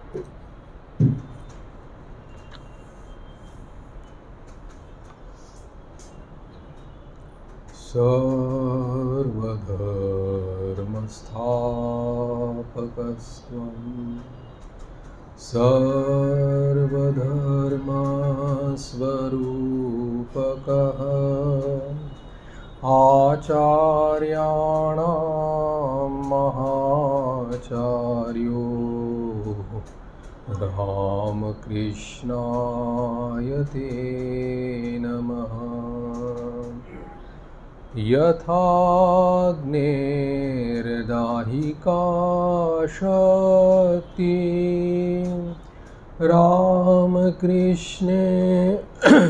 सर्वधर्मस्थापकस्त्वं सर्वधर्मस्वरूपकः आचार्याणां महाचार्यो रामकृष्णाय ते नमः। यथाग्नेर्दाहिका शक्ति रामकृष्णे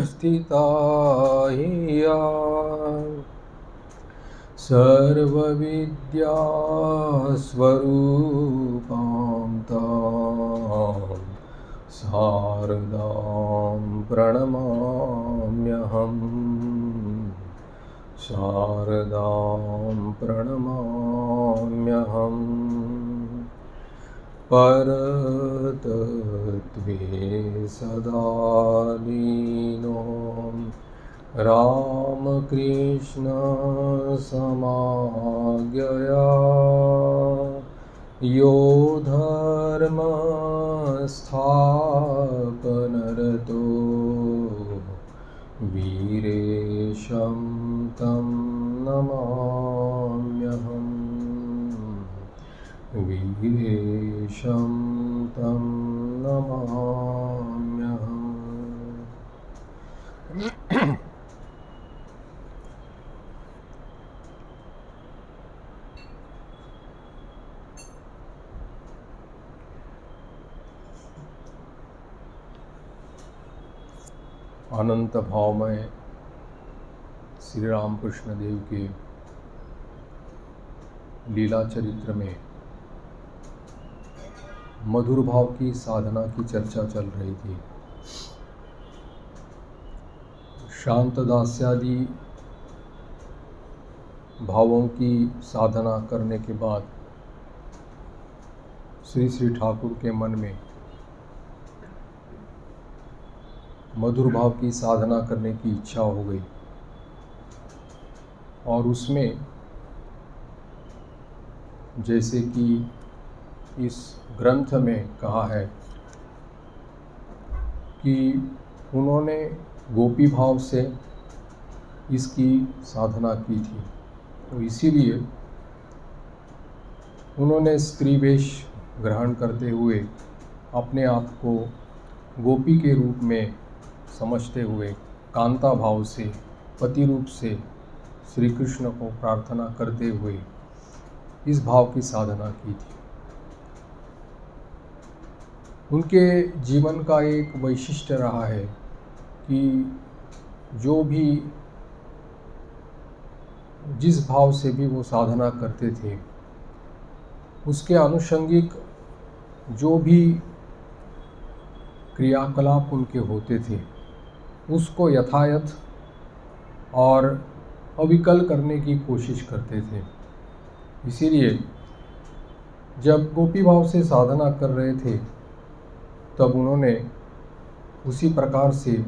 स्थिता हिया सर्वविद्यास्वरूपां तां शारदां प्रणमाम्यहम्। शारदां प्रणमाम्यहम्। परतत्त्वे सदा लीनो रामकृष्ण समाज्ञया यो धर्मस्थापनरतो वीरेशं तं नमाम्यहम्। वीरेशं तं नमाम्यहम्। अनंत भावमय श्री रामकृष्ण देव के लीला चरित्र में मधुर भाव की साधना की चर्चा चल रही थी। शांत दास्यादि भावों की साधना करने के बाद श्री श्री ठाकुर के मन में मधुर भाव की साधना करने की इच्छा हो गई और उसमें जैसे कि इस ग्रंथ में कहा है कि उन्होंने गोपी भाव से इसकी साधना की थी, तो इसीलिए उन्होंने स्त्री वेश ग्रहण करते हुए अपने आप को गोपी के रूप में समझते हुए कांता भाव से पति रूप से श्री कृष्ण को प्रार्थना करते हुए इस भाव की साधना की थी। उनके जीवन का एक वैशिष्ट्य रहा है कि जो भी जिस भाव से भी वो साधना करते थे उसके आनुषंगिक जो भी क्रियाकलाप उनके होते थे उसको यथायथ और अविकल करने की कोशिश करते थे। इसीलिए जब गोपी भाव से साधना कर रहे थे तब उन्होंने उसी प्रकार से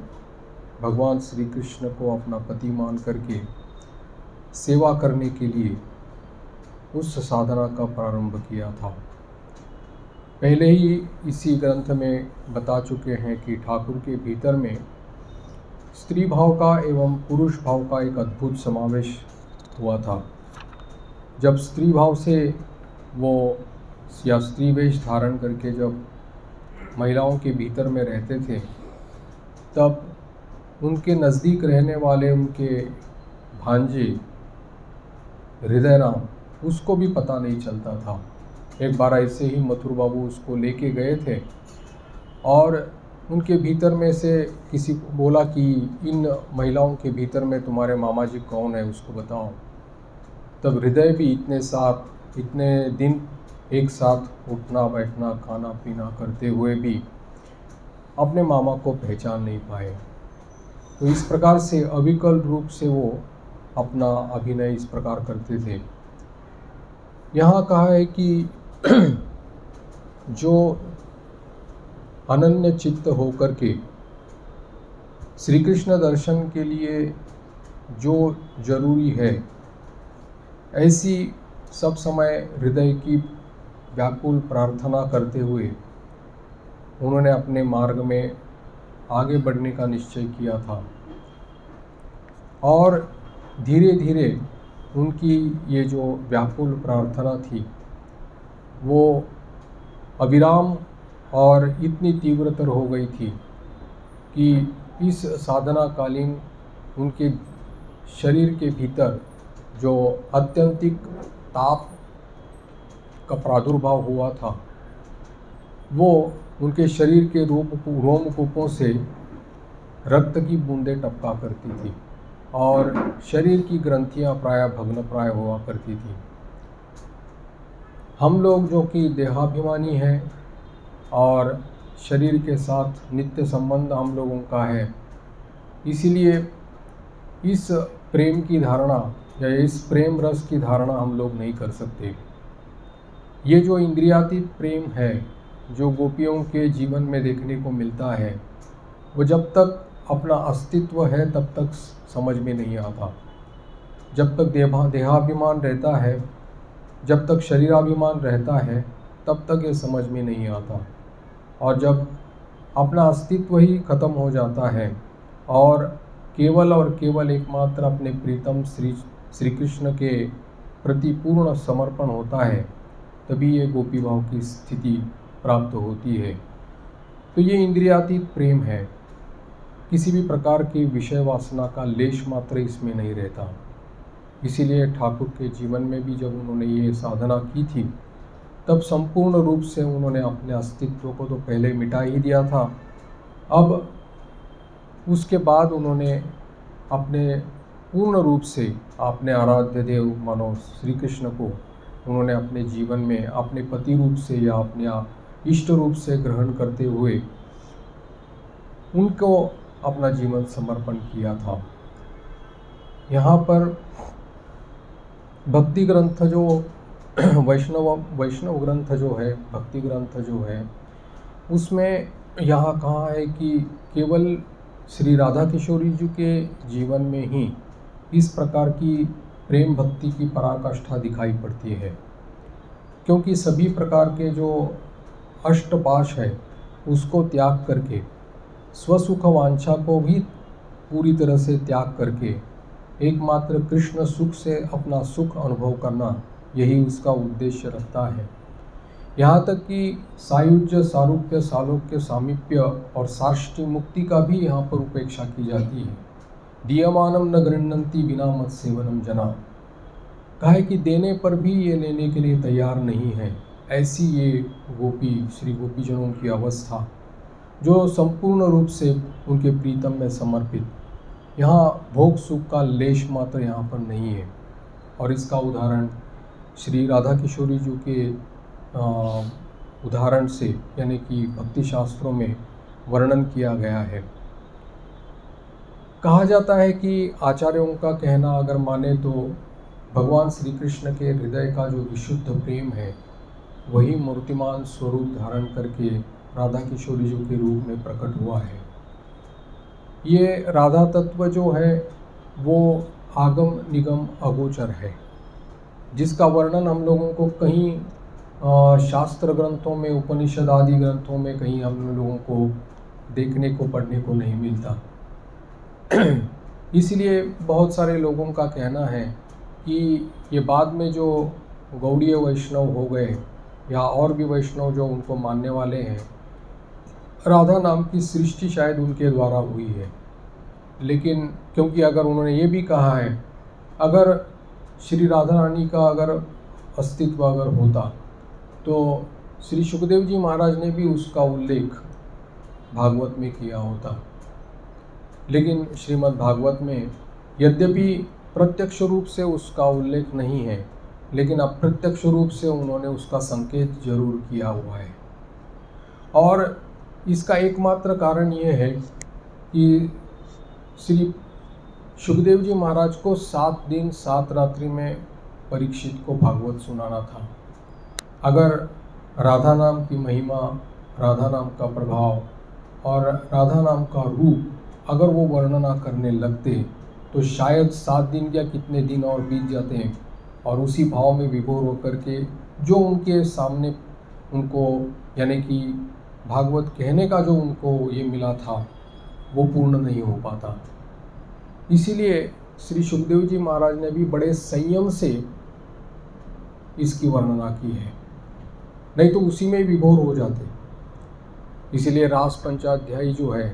भगवान श्री कृष्ण को अपना पति मान करके सेवा करने के लिए उस साधना का प्रारंभ किया था। पहले ही इसी ग्रंथ में बता चुके हैं कि ठाकुर के भीतर में स्त्री भाव का एवं पुरुष भाव का एक अद्भुत समावेश हुआ था। जब स्त्री भाव से वो या स्त्री वेश धारण करके जब महिलाओं के भीतर में रहते थे तब उनके नज़दीक रहने वाले उनके भांजे हृदय राम उसको भी पता नहीं चलता था। एक बार ऐसे ही मथुर बाबू उसको लेके गए थे और उनके भीतर में से किसी को बोला कि इन महिलाओं के भीतर में तुम्हारे मामा जी कौन है उसको बताओ। तब हृदय भी इतने दिन एक साथ उठना बैठना खाना पीना करते हुए भी अपने मामा को पहचान नहीं पाए। तो इस प्रकार से अविकल रूप से वो अपना अभिनय इस प्रकार करते थे। यहाँ कहा है कि जो अनन्य चित्त होकर के श्री कृष्ण दर्शन के लिए जो जरूरी है, ऐसी सब समय हृदय की व्याकुल प्रार्थना करते हुए उन्होंने अपने मार्ग में आगे बढ़ने का निश्चय किया था। और धीरे धीरे उनकी ये जो व्याकुल प्रार्थना थी वो अविराम और इतनी तीव्रतर हो गई थी कि इस साधना कालीन उनके शरीर के भीतर जो अत्यंतिक ताप का प्रादुर्भाव हुआ था वो उनके शरीर के रोमकूपों से रक्त की बूंदें टपका करती थी और शरीर की ग्रंथियां प्राय भग्न प्राय हुआ करती थी। हम लोग जो कि देहाभिमानी हैं और शरीर के साथ नित्य संबंध हम लोगों का है, इसीलिए इस प्रेम की धारणा या इस प्रेम रस की धारणा हम लोग नहीं कर सकते। ये जो इंद्रियातीत प्रेम है जो गोपियों के जीवन में देखने को मिलता है, वो जब तक अपना अस्तित्व है तब तक समझ में नहीं आता। जब तक देहाभिमान रहता है, जब तक शरीराभिमान रहता है, तब तक ये समझ में नहीं आता। और जब अपना अस्तित्व ही खत्म हो जाता है और केवल एकमात्र अपने प्रीतम श्री कृष्ण के प्रति पूर्ण समर्पण होता है, तभी ये गोपी भाव की स्थिति प्राप्त होती है। तो ये इंद्रियातीत प्रेम है, किसी भी प्रकार की विषय वासना का लेश मात्र इसमें नहीं रहता। इसीलिए ठाकुर के जीवन में भी जब उन्होंने ये साधना की थी, तब संपूर्ण रूप से उन्होंने अपने अस्तित्व को तो पहले मिटा ही दिया था। अब उसके बाद उन्होंने अपने पूर्ण रूप से अपने आराध्य देव मानो श्री कृष्ण को उन्होंने अपने जीवन में अपने पति रूप से या अपने इष्ट रूप से ग्रहण करते हुए उनको अपना जीवन समर्पण किया था। यहाँ पर भक्ति ग्रंथ जो वैष्णव ग्रंथ जो है, भक्ति ग्रंथ जो है, उसमें यहाँ कहा है कि केवल श्री राधा किशोरी जी के जीवन में ही इस प्रकार की प्रेम भक्ति की पराकाष्ठा दिखाई पड़ती है, क्योंकि सभी प्रकार के जो अष्टपाश है उसको त्याग करके स्वसुख वांछा को भी पूरी तरह से त्याग करके एकमात्र कृष्ण सुख से अपना सुख अनुभव करना, यही उसका उद्देश्य रखता है। यहाँ तक कि सायुज्य, सारूप्य, सालोक्य, सामीप्य और सार्ष्टी मुक्ति का भी यहाँ पर उपेक्षा की जाती है। दीयमानम न गृह्णन्ति विना मत सेवनम जना, कहा है कि देने पर भी ये लेने के लिए तैयार नहीं है। ऐसी ये श्री गोपीजनों की अवस्था जो संपूर्ण रूप से उनके प्रीतम में समर्पित, यहाँ भोग सुख का लेश मात्र यहाँ पर नहीं है। और इसका उदाहरण श्री राधा किशोरी जी के उदाहरण से यानी कि भक्ति शास्त्रों में वर्णन किया गया है। कहा जाता है कि आचार्यों का कहना अगर माने तो भगवान श्री कृष्ण के हृदय का जो विशुद्ध प्रेम है वही मूर्तिमान स्वरूप धारण करके राधा किशोरी जी के रूप में प्रकट हुआ है। ये राधा तत्व जो है वो आगम निगम अगोचर है, जिसका वर्णन हम लोगों को कहीं शास्त्र ग्रंथों में, उपनिषद आदि ग्रंथों में कहीं हम लोगों को देखने को, पढ़ने को नहीं मिलता। इसलिए बहुत सारे लोगों का कहना है कि ये बाद में जो गौड़ीय वैष्णव हो गए या और भी वैष्णव जो उनको मानने वाले हैं, राधा नाम की सृष्टि शायद उनके द्वारा हुई है। लेकिन क्योंकि अगर उन्होंने ये भी कहा है, अगर श्री राधा रानी का अगर अस्तित्व अगर होता तो श्री सुखदेव जी महाराज ने भी उसका उल्लेख भागवत में किया होता। लेकिन श्रीमद् भागवत में यद्यपि प्रत्यक्ष रूप से उसका उल्लेख नहीं है, लेकिन अप्रत्यक्ष रूप से उन्होंने उसका संकेत जरूर किया हुआ है। और इसका एकमात्र कारण ये है कि श्री सुखदेव जी महाराज को 7 दिन 7 रात्रि में परीक्षित को भागवत सुनाना था। अगर राधा नाम की महिमा राधा नाम का प्रभाव और राधा नाम का रूप अगर वो वर्णना करने लगते तो शायद 7 दिन या कितने दिन और बीत जाते हैं और उसी भाव में विभोर होकर के जो उनके सामने उनको यानी कि भागवत कहने का जो उनको ये मिला था वो पूर्ण नहीं हो पाता। इसीलिए श्री सुखदेव जी महाराज ने भी बड़े संयम से इसकी वर्णना की है, नहीं तो उसी में विभोर हो जाते। इसीलिए रास पंचाध्यायी जो है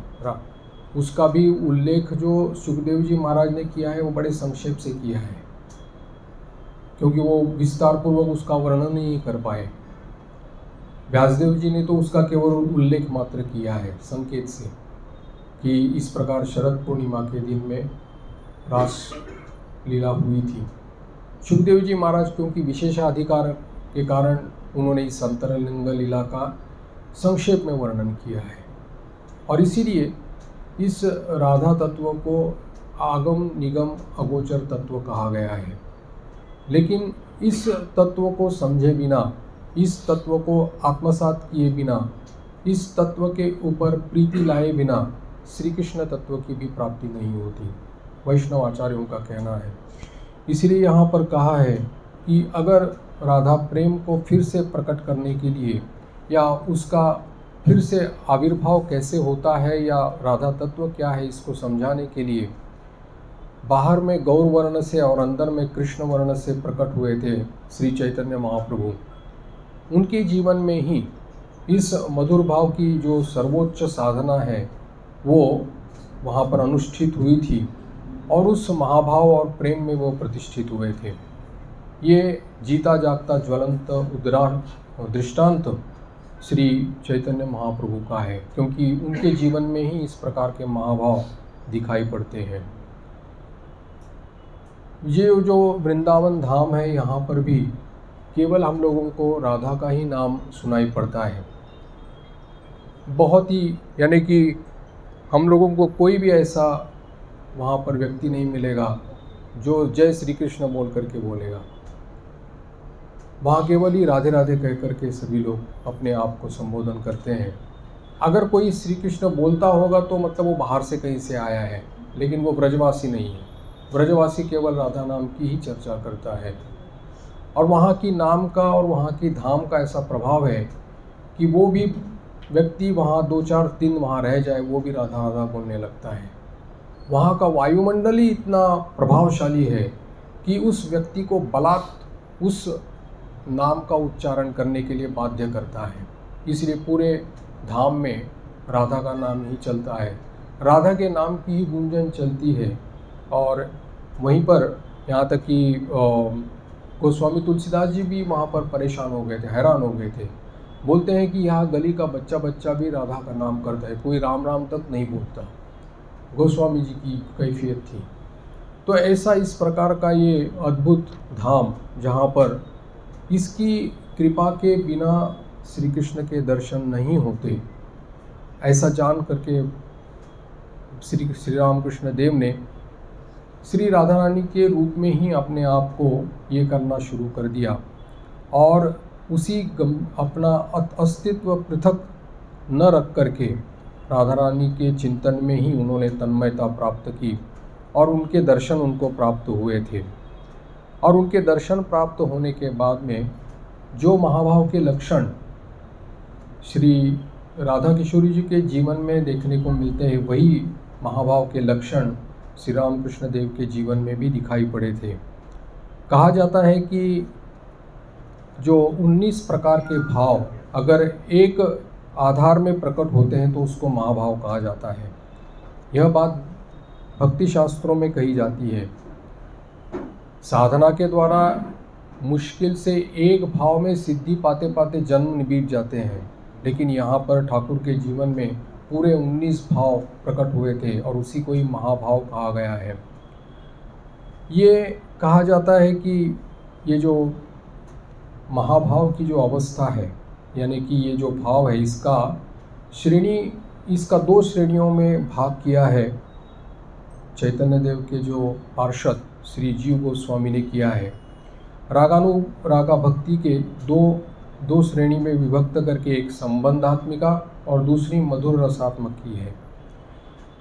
उसका भी उल्लेख जो सुखदेव जी महाराज ने किया है वो बड़े संक्षेप से किया है, क्योंकि वो विस्तार पूर्वक उसका वर्णन नहीं कर पाए। व्यासदेव जी ने तो उसका केवल उल्लेख मात्र किया है संकेत से कि इस प्रकार शरद पूर्णिमा के दिन में रास लीला हुई थी। सुखदेव जी महाराज क्योंकि विशेषाधिकार के कारण उन्होंने इस अंतरलिंग लीला का संक्षेप में वर्णन किया है और इसीलिए इस राधा तत्व को आगम निगम अगोचर तत्व कहा गया है। लेकिन इस तत्व को समझे बिना, इस तत्व को आत्मसात किए बिना, इस तत्व के ऊपर प्रीति लाए बिना श्री कृष्ण तत्व की भी प्राप्ति नहीं होती, वैष्णव आचार्यों का कहना है। इसलिए यहाँ पर कहा है कि अगर राधा प्रेम को फिर से प्रकट करने के लिए या उसका फिर से आविर्भाव कैसे होता है या राधा तत्व क्या है इसको समझाने के लिए बाहर में गौर वर्ण से और अंदर में कृष्ण वर्ण से प्रकट हुए थे श्री चैतन्य महाप्रभु। उनके जीवन में ही इस मधुर भाव की जो सर्वोच्च साधना है वो वहाँ पर अनुष्ठित हुई थी और उस महाभाव और प्रेम में वो प्रतिष्ठित हुए थे। ये जीता जागता ज्वलंत दृष्टांत श्री चैतन्य महाप्रभु का है, क्योंकि उनके जीवन में ही इस प्रकार के महाभाव दिखाई पड़ते हैं। ये जो वृंदावन धाम है यहाँ पर भी केवल हम लोगों को राधा का ही नाम सुनाई पड़ता है। बहुत ही यानी कि हम लोगों को कोई भी ऐसा वहाँ पर व्यक्ति नहीं मिलेगा जो जय श्री कृष्ण बोल करके बोलेगा। वहाँ केवल ही राधे राधे कह करके सभी लोग अपने आप को संबोधन करते हैं। अगर कोई श्री कृष्ण बोलता होगा तो मतलब वो बाहर से कहीं से आया है, लेकिन वो ब्रजवासी नहीं है। ब्रजवासी केवल राधा नाम की ही चर्चा करता है और वहाँ की नाम का और वहाँ की धाम का ऐसा प्रभाव है कि वो भी व्यक्ति वहाँ 2-4 दिन वहाँ रह जाए वो भी राधा राधा बोलने लगता है। वहाँ का वायुमंडल ही इतना प्रभावशाली है कि उस व्यक्ति को बलात् उस नाम का उच्चारण करने के लिए बाध्य करता है। इसलिए पूरे धाम में राधा का नाम ही चलता है, राधा के नाम की ही गूंजन चलती है। और वहीं पर यहाँ तक कि गोस्वामी तुलसीदास जी भी वहाँ पर परेशान हो गए थे, हैरान हो गए थे। बोलते हैं कि यहाँ गली का बच्चा बच्चा भी राधा का नाम करता है, कोई राम राम तक नहीं बोलता। गोस्वामी जी की कैफियत थी। तो ऐसा इस प्रकार का ये अद्भुत धाम जहाँ पर इसकी कृपा के बिना श्री कृष्ण के दर्शन नहीं होते, ऐसा जान करके श्री रामकृष्ण देव ने श्री राधा रानी के रूप में ही अपने आप को ये करना शुरू कर दिया और उसी अपना अस्तित्व पृथक न रख करके राधा रानी के चिंतन में ही उन्होंने तन्मयता प्राप्त की और उनके दर्शन उनको प्राप्त हुए थे। और उनके दर्शन प्राप्त होने के बाद में जो महाभाव के लक्षण श्री राधा किशोरी जी के जीवन में देखने को मिलते हैं, वही महाभाव के लक्षण श्री रामकृष्ण देव के जीवन में भी दिखाई पड़े थे। कहा जाता है कि जो 19 प्रकार के भाव अगर एक आधार में प्रकट होते हैं तो उसको महाभाव कहा जाता है। यह बात भक्ति शास्त्रों में कही जाती है। साधना के द्वारा मुश्किल से एक भाव में सिद्धि पाते पाते जन्म बीत जाते हैं, लेकिन यहाँ पर ठाकुर के जीवन में पूरे 19 भाव प्रकट हुए थे और उसी को ही महाभाव कहा गया है। ये कहा जाता है कि ये जो महाभाव की जो अवस्था है, यानी कि ये जो भाव है, इसका 2 श्रेणियों में भाग किया है चैतन्य देव के जो पार्षद श्री जीव गोस्वामी ने किया है। रागानुरागा भक्ति के 2 दो श्रेणी में विभक्त करके एक संबंधात्मिका और दूसरी मधुर रसात्मक की है।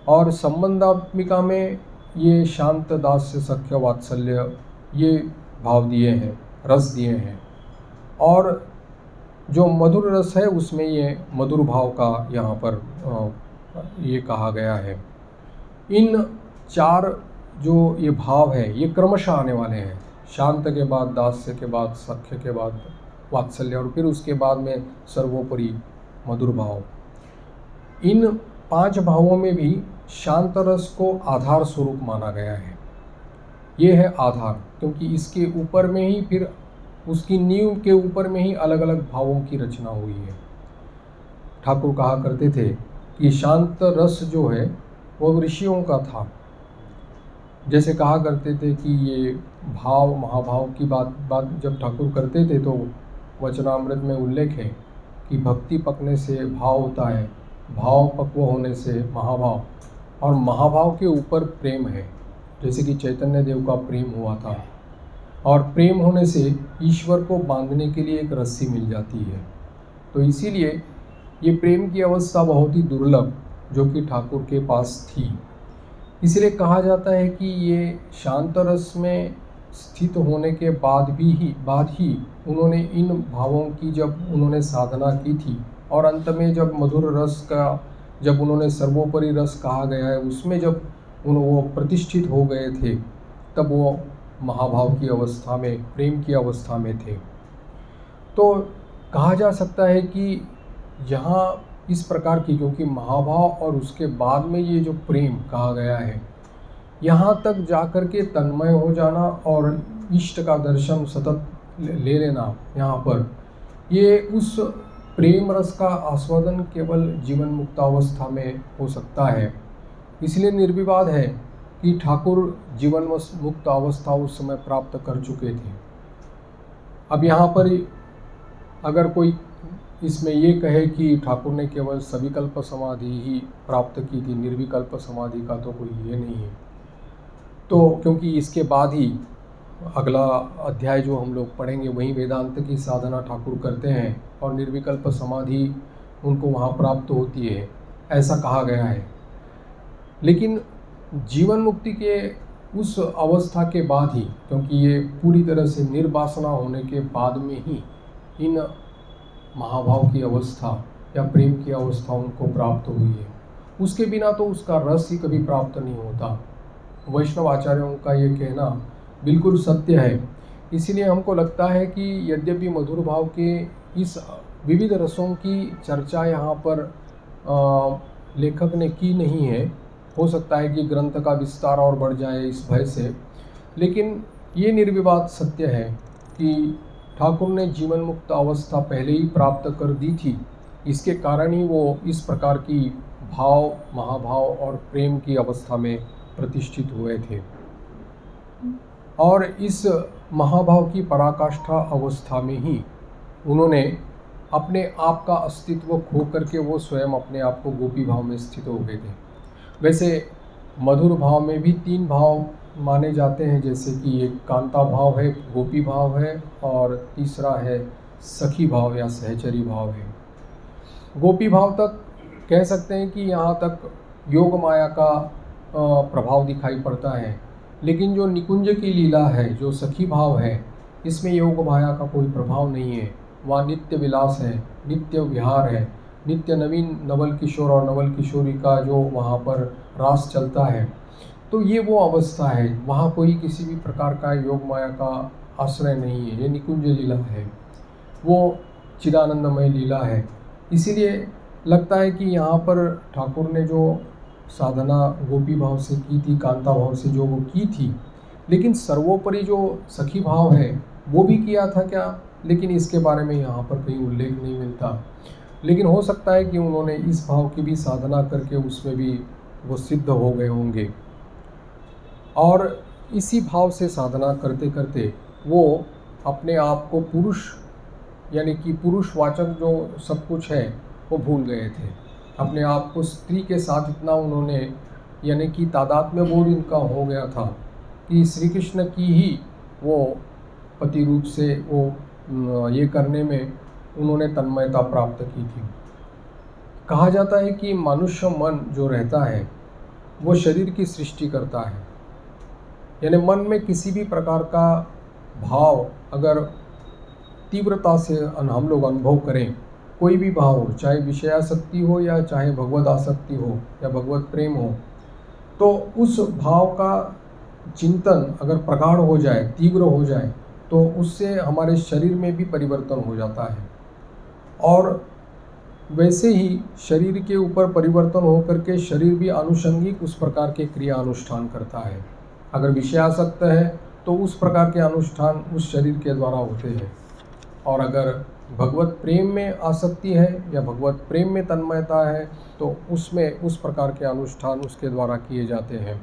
और संबंधात्मिका में ये शांत, दास्य, सख्य, वात्सल्य ये भाव दिए हैं, रस दिए हैं। और जो मधुर रस है उसमें ये मधुर भाव का यहाँ पर ये कहा गया है। इन चार जो ये भाव है ये क्रमशः आने वाले हैं। शांत के बाद दास्य के बाद सख्य के बाद वात्सल्य और फिर उसके बाद में सर्वोपरि मधुर भाव। इन 5 भावों में भी शांत रस को आधार स्वरूप माना गया है। ये है आधार, क्योंकि इसके ऊपर में ही फिर उसकी नींव के ऊपर में ही अलग अलग भावों की रचना हुई है। ठाकुर कहा करते थे कि शांत रस जो है वो ऋषियों का था। जैसे कहा करते थे कि ये भाव महाभाव की बात जब ठाकुर करते थे तो वचनामृत में उल्लेख है कि भक्ति पकने से भाव होता है, भाव पक्व होने से महाभाव, और महाभाव के ऊपर प्रेम है। जैसे कि चैतन्य देव का प्रेम हुआ था, और प्रेम होने से ईश्वर को बांधने के लिए एक रस्सी मिल जाती है। तो इसीलिए ये प्रेम की अवस्था बहुत ही दुर्लभ जो कि ठाकुर के पास थी। इसलिए कहा जाता है कि ये शांत रस में स्थित होने के बाद ही उन्होंने इन भावों की जब उन्होंने साधना की थी, और अंत में जब मधुर रस का जब उन्होंने सर्वोपरि रस कहा गया है उसमें जब वो प्रतिष्ठित हो गए थे, तब वो महाभाव की अवस्था में, प्रेम की अवस्था में थे। तो कहा जा सकता है कि यहाँ इस प्रकार की, क्योंकि महाभाव और उसके बाद में ये जो प्रेम कहा गया है, यहाँ तक जाकर के तन्मय हो जाना और इष्ट का दर्शन सतत ले लेना, यहाँ पर ये उस प्रेम रस का आस्वादन केवल जीवन मुक्तावस्था में हो सकता है। इसलिए निर्विवाद है कि ठाकुर जीवन मुक्त अवस्था उस समय प्राप्त कर चुके थे। अब यहाँ पर अगर कोई इसमें ये कहे कि ठाकुर ने केवल सविकल्प समाधि ही प्राप्त की थी, निर्विकल्प समाधि का तो कोई ये नहीं है, तो क्योंकि इसके बाद ही अगला अध्याय जो हम लोग पढ़ेंगे वहीं वेदांत की साधना ठाकुर करते हैं और निर्विकल्प समाधि उनको वहाँ प्राप्त होती है, ऐसा कहा गया है। लेकिन जीवन मुक्ति के उस अवस्था के बाद ही, क्योंकि ये पूरी तरह से निर्वासना होने के बाद में ही इन महाभाव की अवस्था या प्रेम की अवस्था उनको प्राप्त हुई है, उसके बिना तो उसका रस ही कभी प्राप्त नहीं होता। वैष्णव आचार्यों का ये कहना बिल्कुल सत्य है। इसीलिए हमको लगता है कि यद्यपि मधुर भाव के इस विविध रसों की चर्चा यहाँ पर लेखक ने की नहीं है, हो सकता है कि ग्रंथ का विस्तार और बढ़ जाए इस भय से, लेकिन ये निर्विवाद सत्य है कि ठाकुर ने जीवन मुक्त अवस्था पहले ही प्राप्त कर दी थी। इसके कारण ही वो इस प्रकार की भाव, महाभाव और प्रेम की अवस्था में प्रतिष्ठित हुए थे। और इस महाभाव की पराकाष्ठा अवस्था में ही उन्होंने अपने आप का अस्तित्व खो करके वो स्वयं अपने आप को गोपी भाव में स्थित हो गए थे। वैसे मधुर भाव में भी 3 भाव माने जाते हैं, जैसे कि एक कांता भाव है, गोपी भाव है, और तीसरा है सखी भाव या सहचरी भाव है। गोपी भाव तक कह सकते हैं कि यहाँ तक योग माया का प्रभाव दिखाई पड़ता है, लेकिन जो निकुंज की लीला है, जो सखी भाव है, इसमें योग माया का कोई प्रभाव नहीं है। वहाँ नित्य विलास है, नित्य विहार है, नित्य नवीन नवल किशोर और नवल किशोरी का जो वहाँ पर रास चलता है। तो ये वो अवस्था है, वहाँ कोई किसी भी प्रकार का योग माया का आश्रय नहीं है। ये निकुंज लीला है, वो चिदानंदमय लीला है। इसीलिए लगता है कि यहाँ पर ठाकुर ने जो साधना गोपी भाव से की थी, कांता भाव से जो वो की थी, लेकिन सर्वोपरि जो सखी भाव है वो भी किया था क्या, लेकिन इसके बारे में यहाँ पर कहीं उल्लेख नहीं मिलता। लेकिन हो सकता है कि उन्होंने इस भाव की भी साधना करके उसमें भी वो सिद्ध हो गए होंगे, और इसी भाव से साधना करते करते वो अपने आप को पुरुष, यानी कि पुरुषवाचक जो सब कुछ है वो भूल गए थे। अपने आप को स्त्री के साथ इतना उन्होंने, यानी कि तादात्म्य बोध इनका हो गया था कि श्री कृष्ण की ही वो पति रूप से वो ये करने में उन्होंने तन्मयता प्राप्त की थी। कहा जाता है कि मनुष्य मन जो रहता है वो शरीर की सृष्टि करता है। यानी मन में किसी भी प्रकार का भाव अगर तीव्रता से हम लोग अनुभव करें, कोई भी भाव हो, चाहे विषयासक्ति हो या चाहे भगवद आसक्ति हो या भगवत प्रेम हो, तो उस भाव का चिंतन अगर प्रगाढ़ हो जाए, तीव्र हो जाए, तो उससे हमारे शरीर में भी परिवर्तन हो जाता है। और वैसे ही शरीर के ऊपर परिवर्तन होकर के शरीर भी आनुषंगिक उस प्रकार के क्रिया अनुष्ठान करता है। अगर विषयासक्त है तो उस प्रकार के अनुष्ठान उस शरीर के द्वारा होते हैं, और अगर भगवत प्रेम में आसक्ति है या भगवत प्रेम में तन्मयता है तो उसमें उस प्रकार के अनुष्ठान उसके द्वारा किए जाते हैं।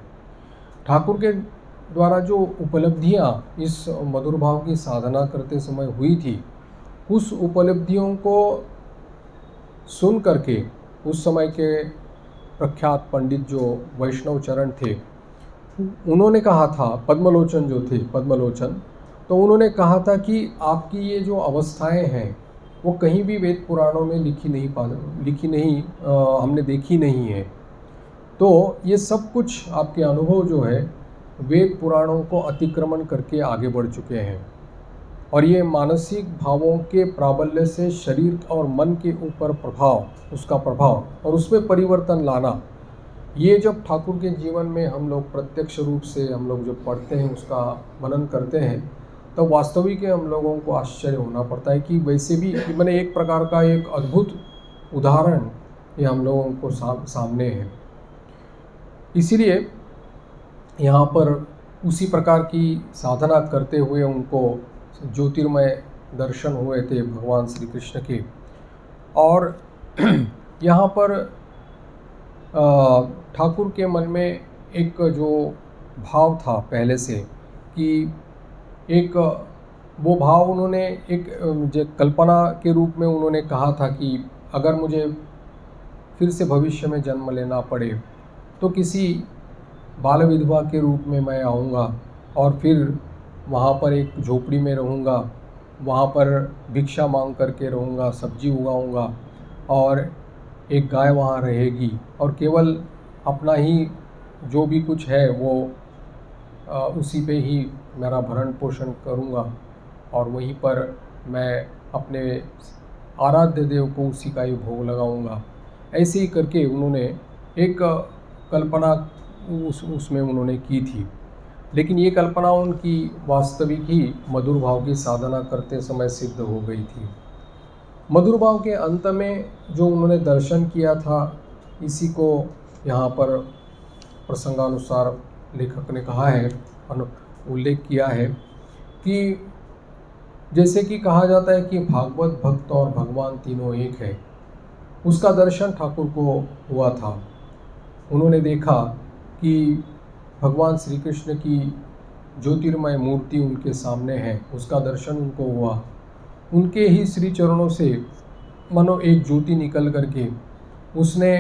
ठाकुर के द्वारा जो उपलब्धियाँ इस मधुर भाव की साधना करते समय हुई थी, उस उपलब्धियों को सुन करके उस समय के प्रख्यात पंडित जो वैष्णव चरण थे, उन्होंने कहा था, पद्मलोचन जो थे, पद्मलोचन, तो उन्होंने कहा था कि आपकी ये जो अवस्थाएं हैं वो कहीं भी वेद पुराणों में लिखी नहीं हमने देखी नहीं है। तो ये सब कुछ आपके अनुभव जो है वेद पुराणों को अतिक्रमण करके आगे बढ़ चुके हैं, और ये मानसिक भावों के प्राबल्य से शरीर और मन के ऊपर उसका प्रभाव और उसमें परिवर्तन लाना, ये जब ठाकुर के जीवन में हम लोग प्रत्यक्ष रूप से हम लोग जब पढ़ते हैं, उसका मनन करते हैं, तब वास्तविक हम लोगों को आश्चर्य होना पड़ता है कि वैसे भी मैंने एक प्रकार का एक अद्भुत उदाहरण ये हम लोगों को सामने है। इसीलिए यहाँ पर उसी प्रकार की साधना करते हुए उनको ज्योतिर्मय दर्शन हुए थे भगवान श्री कृष्ण के। और यहाँ पर ठाकुर के मन में एक जो भाव था पहले से कि एक वो भाव उन्होंने एक जो कल्पना के रूप में उन्होंने कहा था कि अगर मुझे फिर से भविष्य में जन्म लेना पड़े तो किसी बाल विधवा के रूप में मैं आऊँगा और फिर वहाँ पर एक झोपड़ी में रहूँगा, वहाँ पर भिक्षा मांग करके रहूँगा, सब्जी उगाऊँगा और एक गाय वहाँ रहेगी और केवल अपना ही जो भी कुछ है वो उसी पे ही मेरा भरण पोषण करूँगा और वहीं पर मैं अपने आराध्य देव को उसी का ही भोग लगाऊँगा। ऐसे ही करके उन्होंने एक कल्पना उसमें उन्होंने की थी, लेकिन ये कल्पना उनकी वास्तविक ही मधुर भाव की साधना करते समय सिद्ध हो गई थी। मधुर भाव के अंत में जो उन्होंने दर्शन किया था, इसी को यहाँ पर प्रसंगानुसार लेखक ने कहा है, उल्लेख किया है कि जैसे कि कहा जाता है कि भागवत भक्त और भगवान तीनों एक है। उसका दर्शन ठाकुर को हुआ था। उन्होंने देखा कि भगवान श्री कृष्ण की ज्योतिर्मय मूर्ति उनके सामने है, उसका दर्शन उनको हुआ। उनके ही श्री चरणों से मानो एक ज्योति निकल करके उसने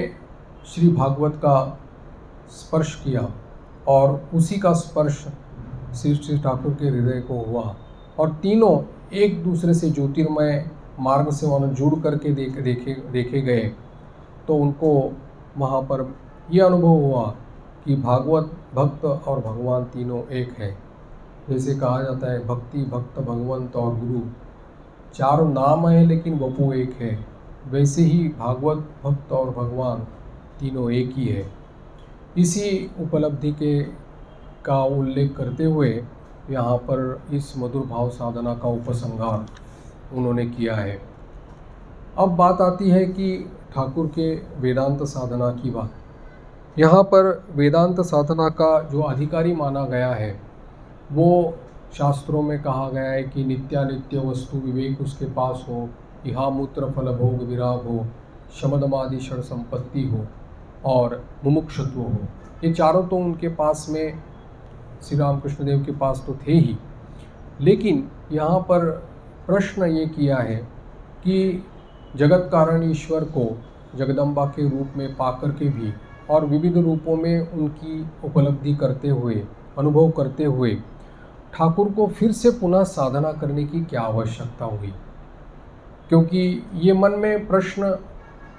श्री भागवत का स्पर्श किया और उसी का स्पर्श श्री ठाकुर के हृदय को हुआ और तीनों एक दूसरे से ज्योतिर्मय मार्ग से मानो जुड़ करके देखे गए। तो उनको वहाँ पर यह अनुभव हुआ कि भागवत भक्त और भगवान तीनों एक है। जैसे कहा जाता है भक्ति भक्त भगवंत और गुरु चारों नाम है लेकिन वपु एक है, वैसे ही भागवत भक्त और भगवान तीनों एक ही है। इसी उपलब्धि का उल्लेख करते हुए यहाँ पर इस मधुर भाव साधना का उपसंहार उन्होंने किया है। अब बात आती है कि ठाकुर के वेदांत साधना की बात। यहाँ पर वेदांत साधना का जो अधिकारी माना गया है वो शास्त्रों में कहा गया है कि नित्यानित्य वस्तु विवेक उसके पास हो, इहा मूत्र फल भोग विराग हो, शमदमादि षड संपत्ति हो और मुमुक्षुत्व हो। ये चारों तो उनके पास में श्री रामकृष्ण देव के पास तो थे ही, लेकिन यहाँ पर प्रश्न ये किया है कि जगत कारण ईश्वर को जगदम्बा के रूप में पाकर के भी और विविध रूपों में उनकी उपलब्धि करते हुए, अनुभव करते हुए ठाकुर को फिर से पुनः साधना करने की क्या आवश्यकता हुई, क्योंकि ये मन में प्रश्न,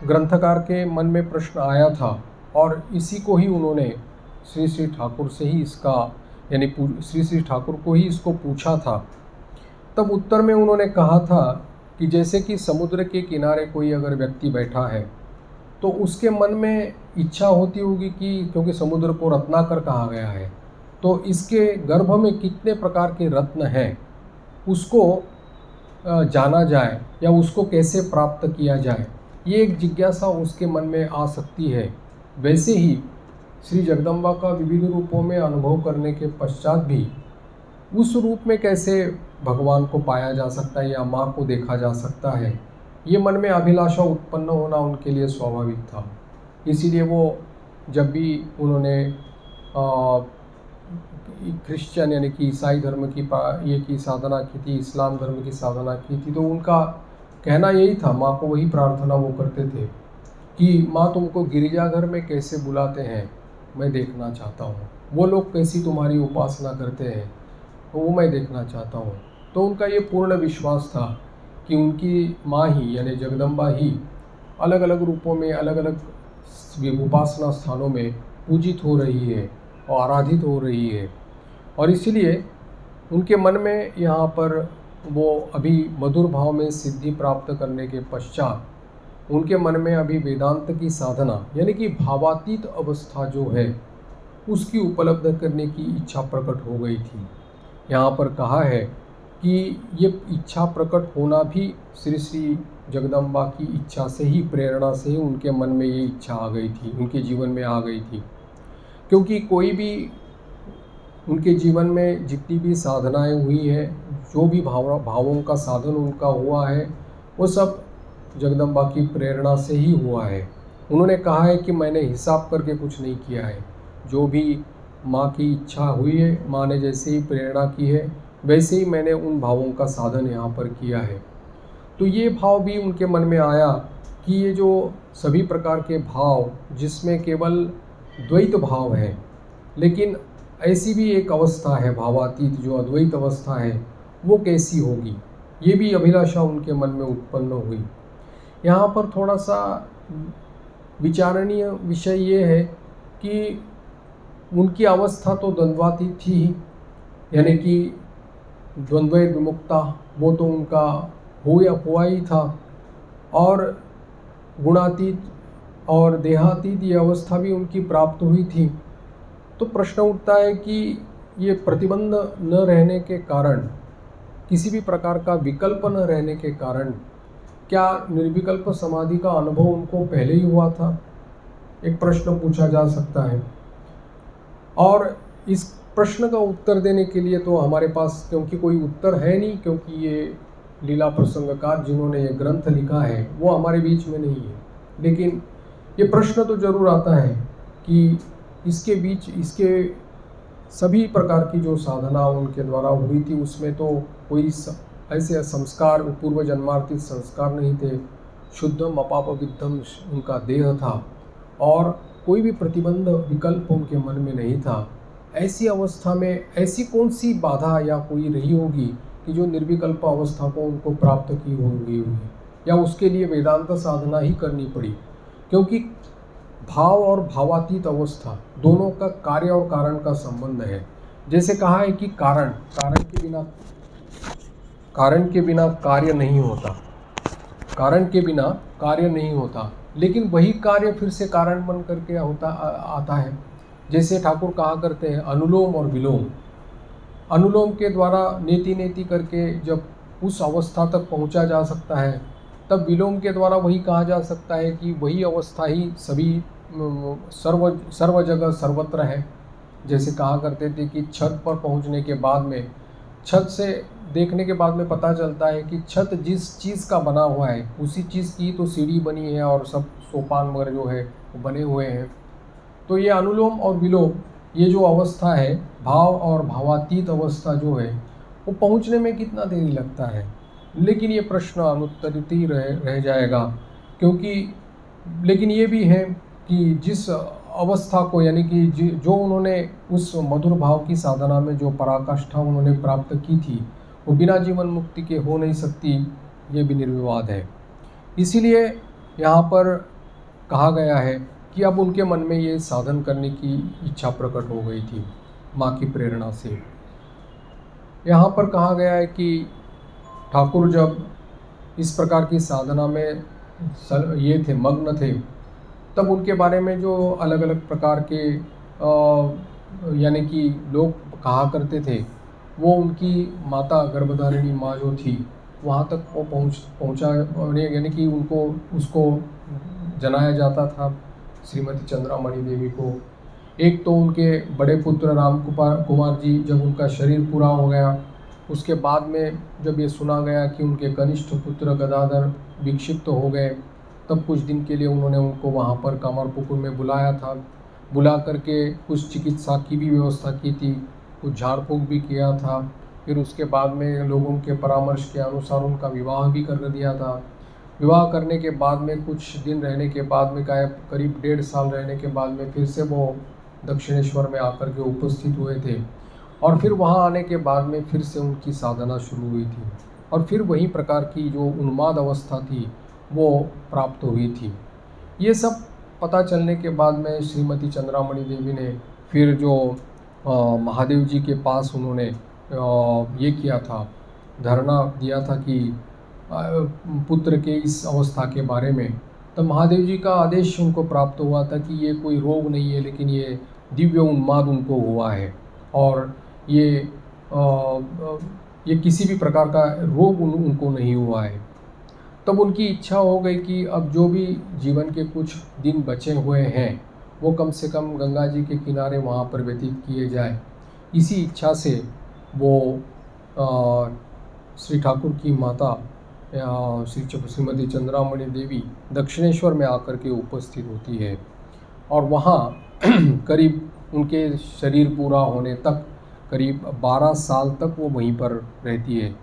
ग्रंथकार के मन में प्रश्न आया था और इसी को ही उन्होंने श्री श्री ठाकुर से ही इसका, यानी श्री श्री ठाकुर को ही इसको पूछा था। तब उत्तर में उन्होंने कहा था कि जैसे कि समुद्र के किनारे कोई अगर व्यक्ति बैठा है तो उसके मन में इच्छा होती होगी कि, क्योंकि समुद्र को रत्नाकर कहा गया है, तो इसके गर्भ में कितने प्रकार के रत्न हैं उसको जाना जाए या उसको कैसे प्राप्त किया जाए, ये एक जिज्ञासा उसके मन में आ सकती है। वैसे ही श्री जगदम्बा का विविध रूपों में अनुभव करने के पश्चात भी उस रूप में कैसे भगवान को पाया जा सकता है या माँ को देखा जा सकता है, ये मन में अभिलाषा उत्पन्न होना उनके लिए स्वाभाविक था। इसीलिए वो जब भी उन्होंने क्रिश्चियन यानी कि ईसाई धर्म की साधना की थी, इस्लाम धर्म की साधना की थी, तो उनका कहना यही था, माँ को वही प्रार्थना वो करते थे कि माँ तुमको गिरजाघर में कैसे बुलाते हैं मैं देखना चाहता हूँ, वो लोग कैसी तुम्हारी उपासना करते हैं तो वो मैं देखना चाहता हूँ। तो उनका ये पूर्ण विश्वास था कि उनकी माँ ही यानी जगदम्बा ही अलग अलग रूपों में अलग अलग उपासना स्थानों में पूजित हो रही है और आराधित हो रही है। और इसीलिए उनके मन में यहाँ पर वो अभी मधुर भाव में सिद्धि प्राप्त करने के पश्चात उनके मन में अभी वेदांत की साधना यानी कि भावातीत अवस्था जो है उसकी उपलब्ध करने की इच्छा प्रकट हो गई थी। यहाँ पर कहा है कि ये इच्छा प्रकट होना भी श्री श्री जगदम्बा की इच्छा से ही, प्रेरणा से ही उनके मन में ये इच्छा आ गई थी, उनके जीवन में आ गई थी। क्योंकि कोई भी उनके जीवन में जितनी भी साधनाएं हुई है, जो भी भावों का साधन उनका हुआ है, वो सब जगदम्बा की प्रेरणा से ही हुआ है। उन्होंने कहा है कि मैंने हिसाब करके कुछ नहीं किया है, जो भी माँ की इच्छा हुई है, माँ ने जैसे ही प्रेरणा की है वैसे ही मैंने उन भावों का साधन यहाँ पर किया है। तो ये भाव भी उनके मन में आया कि ये जो सभी प्रकार के भाव जिसमें केवल द्वैत भाव है, लेकिन ऐसी भी एक अवस्था है भावातीत जो अद्वैत अवस्था है, वो कैसी होगी, ये भी अभिलाषा उनके मन में उत्पन्न हुई। यहाँ पर थोड़ा सा विचारणीय विषय ये है कि उनकी अवस्था तो द्वंद्वातीत थी ही, यानी कि द्वंद्व विमुक्ता वो तो उनका हुआ ही था, और गुणातीत और देहातीत ये अवस्था भी उनकी प्राप्त हुई थी। तो प्रश्न उठता है कि ये प्रतिबंध न रहने के कारण, किसी भी प्रकार का विकल्प न रहने के कारण, क्या निर्विकल्प समाधि का अनुभव उनको पहले ही हुआ था? एक प्रश्न पूछा जा सकता है। और इस प्रश्न का उत्तर देने के लिए तो हमारे पास क्योंकि कोई उत्तर है नहीं, क्योंकि ये लीला प्रसंगकार जिन्होंने ये ग्रंथ लिखा है वो हमारे बीच में नहीं है, लेकिन ये प्रश्न तो जरूर आता है कि इसके बीच इसके सभी प्रकार की जो साधना उनके द्वारा हुई थी उसमें तो कोई ऐसे संस्कार, पूर्व जन्मार्थित संस्कार नहीं थे, शुद्धम अपापविद्धम उनका देह था और कोई भी प्रतिबंध विकल्प उनके मन में नहीं था। ऐसी अवस्था में ऐसी कौन सी बाधा या कोई रही होगी कि जो निर्विकल्प अवस्था को उनको प्राप्त की होगी, या उसके लिए वेदांत साधना ही करनी पड़ी? क्योंकि भाव और भावातीत अवस्था दोनों का कार्य और कारण का संबंध है। जैसे कहा है कि कारण के बिना कार्य नहीं होता, कारण के बिना कार्य नहीं होता, लेकिन वही कार्य फिर से कारण बन करके आता है। जैसे ठाकुर कहा करते हैं अनुलोम और विलोम, अनुलोम के द्वारा नेति नेति करके जब उस अवस्था तक पहुंचा जा सकता है, तब विलोम के द्वारा वही कहा जा सकता है कि वही अवस्था ही सभी सर्व जगह सर्वत्र है। जैसे कहा करते थे कि छत पर पहुंचने के बाद में, छत से देखने के बाद में पता चलता है कि छत जिस चीज़ का बना हुआ है उसी चीज़ की तो सीढ़ी बनी है और सब सोपान वगैरह जो है वो बने हुए हैं। तो ये अनुलोम और विलोम ये जो अवस्था है, भाव और भावातीत अवस्था जो है, वो पहुंचने में कितना देरी लगता है? लेकिन ये प्रश्न अनुत्तरित ही रह जाएगा, क्योंकि लेकिन ये भी है कि जिस अवस्था को यानी कि जो उन्होंने उस मधुर भाव की साधना में जो पराकाष्ठा उन्होंने प्राप्त की थी वो बिना जीवन मुक्ति के हो नहीं सकती। ये भी निर्विवाद है। इसीलिए यहाँ पर कहा गया है कि अब उनके मन में ये साधन करने की इच्छा प्रकट हो गई थी माँ की प्रेरणा से। यहाँ पर कहा गया है कि ठाकुर जब इस प्रकार की साधना में ये थे, मग्न थे, तब उनके बारे में जो अलग अलग प्रकार के यानी कि लोग कहा करते थे, वो उनकी माता गर्भधारिणी माँ जो थी वहाँ तक वो पहुँचा, यानी कि उनको उसको जनाया जाता था श्रीमती चंद्रामणि देवी को। एक तो उनके बड़े पुत्र राम कुमार जी, जब उनका शरीर पूरा हो गया, उसके बाद में जब ये सुना गया कि उनके कनिष्ठ पुत्र गदाधर विक्षिप्त हो गए, तब कुछ दिन के लिए उन्होंने उनको वहाँ पर कामरपुकुर में बुलाया था। बुला करके कुछ चिकित्सा की भी व्यवस्था की थी, कुछ झाड़ फूँक भी किया था। फिर उसके बाद में लोगों के परामर्श के अनुसार उनका विवाह भी कर दिया था। विवाह करने के बाद में कुछ दिन रहने के बाद में करीब 1.5 साल रहने के बाद में फिर से वो दक्षिणेश्वर में आकर के उपस्थित हुए थे, और फिर वहाँ आने के बाद में फिर से उनकी साधना शुरू हुई थी, और फिर वही प्रकार की जो उन्माद अवस्था थी वो प्राप्त हुई थी। ये सब पता चलने के बाद में श्रीमती चंद्रामणि देवी ने फिर जो महादेव जी के पास उन्होंने ये किया था, धरना दिया था कि पुत्र के इस अवस्था के बारे में, तब महादेव जी का आदेश उनको प्राप्त हुआ था कि ये कोई रोग नहीं है, लेकिन ये दिव्य उन्माद उनको हुआ है, और ये किसी भी प्रकार का रोग उनको नहीं हुआ है। तब उनकी इच्छा हो गई कि अब जो भी जीवन के कुछ दिन बचे हुए हैं वो कम से कम गंगा जी के किनारे वहाँ पर व्यतीत किए जाए। इसी इच्छा से वो श्री ठाकुर की माता श्रीमती चंद्रामणि देवी दक्षिणेश्वर में आकर के उपस्थित होती है, और वहाँ करीब उनके शरीर पूरा होने तक करीब 12 साल तक वो वहीं पर रहती है।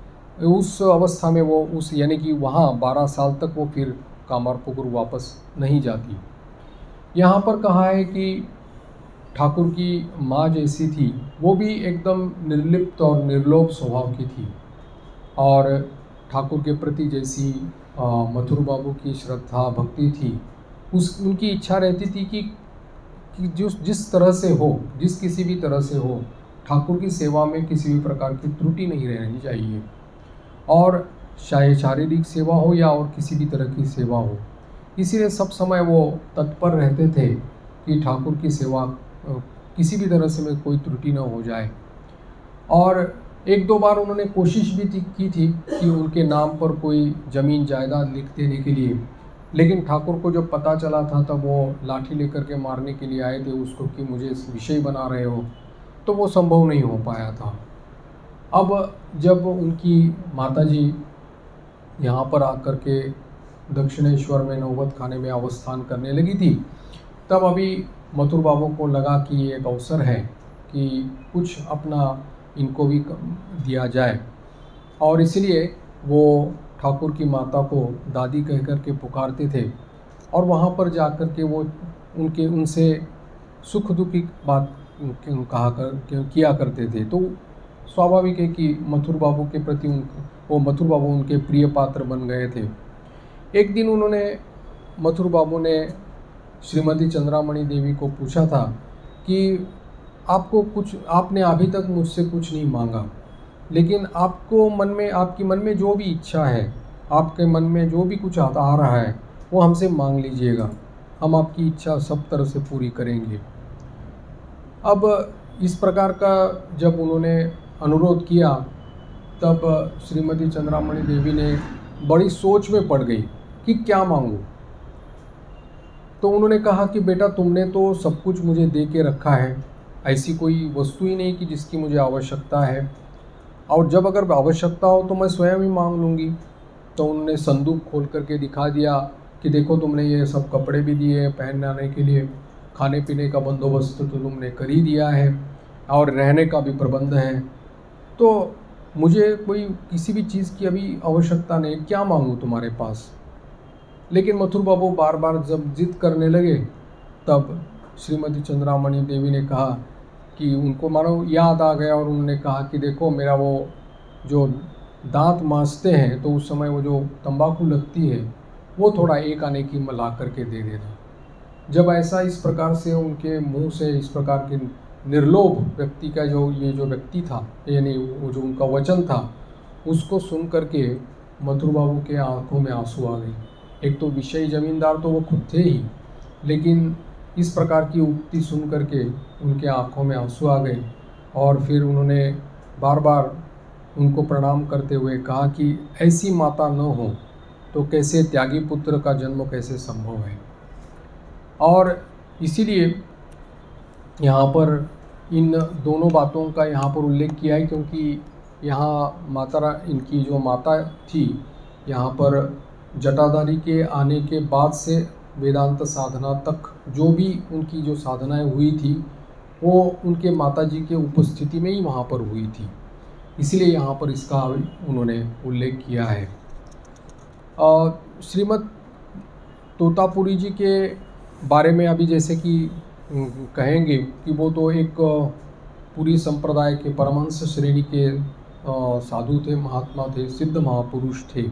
उस अवस्था में वो यानी कि वहाँ 12 साल तक वो फिर कामरपुकुर वापस नहीं जाती। यहाँ पर कहा है कि ठाकुर की माँ जैसी थी, वो भी एकदम निर्लिप्त और निर्लोभ स्वभाव की थी, और ठाकुर के प्रति जैसी मथुर बाबू की श्रद्धा भक्ति थी, उनकी इच्छा रहती थी कि जिस तरह से हो, किसी भी तरह से हो, ठाकुर की सेवा में किसी भी प्रकार की त्रुटि नहीं रहनी चाहिए, और चाहे शारीरिक सेवा हो या और किसी भी तरह की सेवा हो। इसीलिए सब समय वो तत्पर रहते थे कि ठाकुर की सेवा किसी भी तरह से में कोई त्रुटि न हो जाए। और 1-2 बार उन्होंने कोशिश भी की थी कि उनके नाम पर कोई ज़मीन जायदाद लिख देने के लिए, लेकिन ठाकुर को जब पता चला था तब वो लाठी लेकर के मारने के लिए आए थे उसको कि मुझे विषय बना रहे हो, तो वो संभव नहीं हो पाया था। अब जब उनकी माताजी यहाँ पर आकर के दक्षिणेश्वर में नौबत खाने में अवस्थान करने लगी थी, तब अभी मथुर बाबू को लगा कि ये एक अवसर है कि कुछ अपना इनको भी दिया जाए, और इसलिए वो ठाकुर की माता को दादी कह कर के पुकारते थे, और वहाँ पर जा कर के वो उनसे सुख दुख की बात किया करते थे। तो स्वाभाविक है कि मथुर बाबू के प्रति मथुर बाबू उनके प्रिय पात्र बन गए थे। एक दिन मथुर बाबू ने श्रीमती चंद्रामणि देवी को पूछा था कि आपने अभी तक मुझसे कुछ नहीं मांगा, लेकिन आपकी मन में जो भी इच्छा है, आपके मन में जो भी कुछ आ रहा है, वो हमसे मांग लीजिएगा, हम आपकी इच्छा सब तरह से पूरी करेंगे। अब इस प्रकार का जब उन्होंने अनुरोध किया, तब श्रीमती चंद्रामणि देवी ने बड़ी सोच में पड़ गई कि क्या मांगूं। तो उन्होंने कहा कि बेटा, तुमने तो सब कुछ मुझे दे के रखा है, ऐसी कोई वस्तु ही नहीं कि जिसकी मुझे आवश्यकता है, और जब अगर आवश्यकता हो तो मैं स्वयं ही मांग लूँगी। तो उन्होंने संदूक खोल करके दिखा दिया कि देखो, तुमने ये सब कपड़े भी दिए पहनने के लिए, खाने पीने का बंदोबस्त तो तुमने कर ही दिया है, और रहने का भी प्रबंध है, तो मुझे कोई किसी भी चीज़ की अभी आवश्यकता नहीं, क्या मांगूँ तुम्हारे पास। लेकिन मथुर बाबू बार बार जब जिद करने लगे, तब श्रीमती चंद्रामणि देवी ने कहा कि उनको मानो याद आ गया, और उन्होंने कहा कि देखो, मेरा वो जो दांत मांजते हैं तो उस समय वो जो तंबाकू लगती है वो थोड़ा एक आने की ला करके दे देना। जब ऐसा इस प्रकार से उनके मुंह से इस प्रकार के निर्लोभ व्यक्ति का जो व्यक्ति था, यानी वो जो उनका वचन था, उसको सुन करके मथुर बाबू के आंखों में आंसू आ गए। एक तो विषयी जमींदार तो वो खुद थे ही, लेकिन इस प्रकार की उक्ति सुन करके उनके आंखों में आंसू आ गए और फिर उन्होंने बार बार उनको प्रणाम करते हुए कहा कि ऐसी माता न हो तो कैसे त्यागी पुत्र का जन्म कैसे संभव है। और इसीलिए यहाँ पर इन दोनों बातों का यहाँ पर उल्लेख किया है, क्योंकि यहाँ इनकी जो माता थी, यहाँ पर जटाधारी के आने के बाद से वेदांत साधना तक जो भी उनकी जो साधनाएं हुई थी वो उनके माताजी के उपस्थिति में ही वहाँ पर हुई थी। इसलिए यहाँ पर इसका उन्होंने उल्लेख किया है। श्रीमद् तोतापुरी जी के बारे में अभी जैसे कि कहेंगे कि वो तो एक पूरी संप्रदाय के परमहंस श्रेणी के साधु थे, महात्मा थे, सिद्ध महापुरुष थे।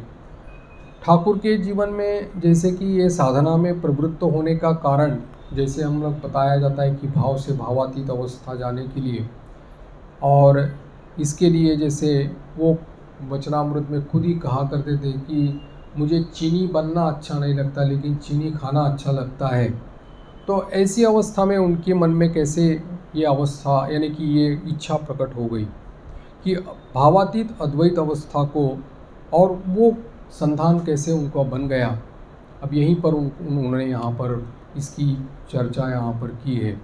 ठाकुर के जीवन में जैसे कि ये साधना में प्रवृत्त होने का कारण, जैसे हम लोग बताया जाता है कि भाव से भावातीत अवस्था जाने के लिए, और इसके लिए जैसे वो वचनामृत में खुद ही कहा करते थे कि मुझे चीनी बनना अच्छा नहीं लगता लेकिन चीनी खाना अच्छा लगता है। तो ऐसी अवस्था में उनके मन में कैसे ये अवस्था, यानी कि ये इच्छा प्रकट हो गई कि भावातीत अद्वैत अवस्था को, और वो संधान कैसे उनको बन गया। अब यहीं पर उन्होंने यहाँ पर इसकी चर्चा यहाँ पर की है।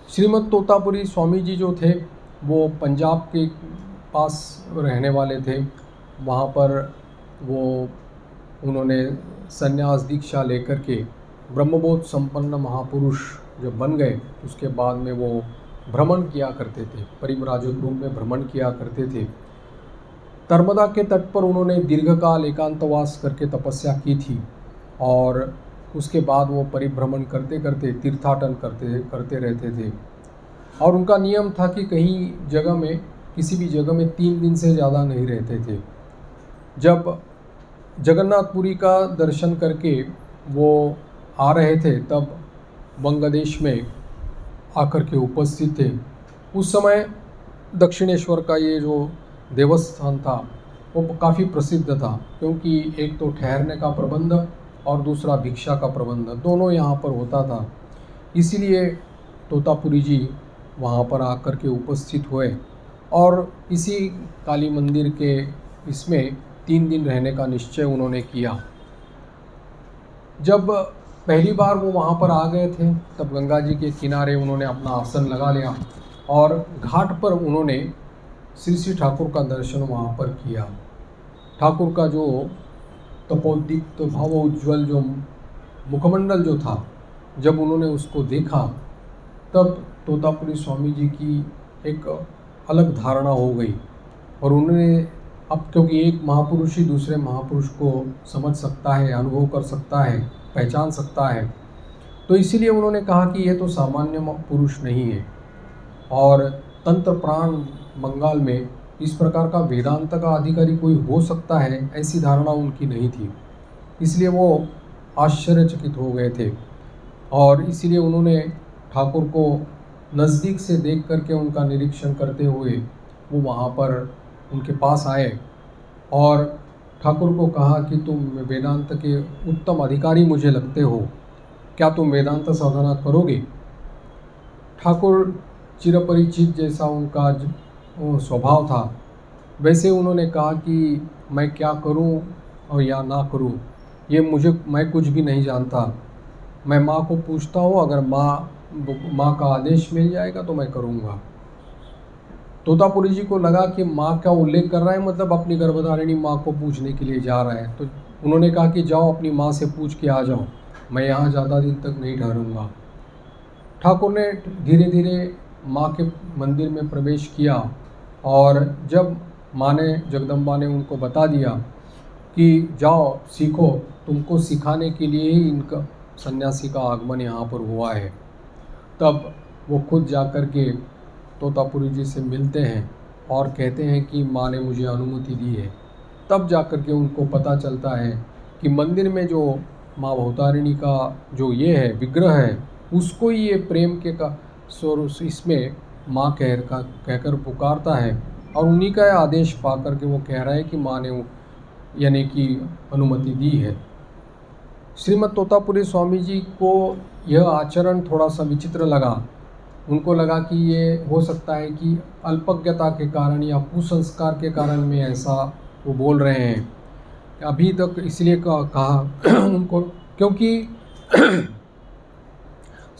श्रीमद् तोतापुरी स्वामी जी जो थे वो पंजाब के पास रहने वाले थे। वहाँ पर वो उन्होंने संन्यास दीक्षा लेकर के ब्रह्मबोध संपन्न महापुरुष जब बन गए, उसके बाद में वो भ्रमण किया करते थे, परिव्राजक रूप में भ्रमण किया करते थे। नर्मदा के तट पर उन्होंने दीर्घकाल एकांतवास करके तपस्या की थी और उसके बाद वो परिभ्रमण करते करते तीर्थाटन करते रहते थे। और उनका नियम था कि कहीं जगह में, किसी भी जगह में 3 दिन से ज़्यादा नहीं रहते थे। जब जगन्नाथपुरी का दर्शन करके वो आ रहे थे तब बंगदेश में आकर के उपस्थित थे। उस समय दक्षिणेश्वर का ये जो देवस्थान था वो काफ़ी प्रसिद्ध था, क्योंकि एक तो ठहरने का प्रबंध और दूसरा भिक्षा का प्रबंध दोनों यहाँ पर होता था। इसीलिए तोतापुरी जी वहाँ पर आकर के उपस्थित हुए और इसी काली मंदिर के इसमें 3 दिन रहने का निश्चय उन्होंने किया। जब पहली बार वो वहाँ पर आ गए थे तब गंगा जी के किनारे उन्होंने अपना आसन लगा लिया और घाट पर उन्होंने श्री श्री ठाकुर का दर्शन वहाँ पर किया। ठाकुर का जो तपोदीप्त भावोज्ज्वल जो मुखमंडल जो था, जब उन्होंने उसको देखा तब तोतापुरी स्वामी जी की एक अलग धारणा हो गई। और उन्होंने अब, क्योंकि एक महापुरुष ही दूसरे महापुरुष को समझ सकता है, अनुभव कर सकता है, पहचान सकता है, तो इसीलिए उन्होंने कहा कि यह तो सामान्य पुरुष नहीं है। और तंत्र प्राण बंगाल में इस प्रकार का वेदांत का अधिकारी कोई हो सकता है, ऐसी धारणा उनकी नहीं थी। इसलिए वो आश्चर्यचकित हो गए थे और इसीलिए उन्होंने ठाकुर को नज़दीक से देख करके उनका निरीक्षण करते हुए वो वहाँ पर उनके पास आए और ठाकुर को कहा कि तुम वेदांत के उत्तम अधिकारी मुझे लगते हो, क्या तुम वेदांत साधना करोगे? ठाकुर चिरपरिचित जैसा उनका स्वभाव था, वैसे उन्होंने कहा कि मैं क्या करूं और या ना करूं, मैं कुछ भी नहीं जानता। मैं माँ को पूछता हूँ, अगर माँ का आदेश मिल जाएगा तो मैं करूँगा। तोतापुरी जी को लगा कि माँ का उल्लेख कर रहा है, मतलब अपनी गर्भधारिणी माँ को पूछने के लिए जा रहा है। तो उन्होंने कहा कि जाओ अपनी माँ से पूछ के आ जाओ, मैं यहाँ ज़्यादा दिन तक नहीं ठहरूँगा। ठाकुर ने धीरे धीरे माँ के मंदिर में प्रवेश किया और जब माँ ने, जगदम्बा ने उनको बता दिया कि जाओ सीखो, तुमको सिखाने के लिए ही इनका सन्यासी का आगमन यहाँ पर हुआ है, तब वो खुद जा कर के तोतापुरी जी से मिलते हैं और कहते हैं कि माँ ने मुझे अनुमति दी है, तब जाकर के उनको पता चलता है कि मंदिर में जो माँ भवतारिणी का जो ये है विग्रह है, उसको ही ये प्रेम के का स्वर इसमें माँ कहकर पुकारता है, और उन्हीं का आदेश पा करके वो कह रहा है कि माँ ने यानी कि अनुमति दी है। श्रीमद तोतापुरी स्वामी जी को यह आचरण थोड़ा सा विचित्र लगा। उनको लगा कि ये हो सकता है कि अल्पज्ञता के कारण या कुसंस्कार के कारण में ऐसा वो बोल रहे हैं। अभी तक इसलिए कहा उनको, क्योंकि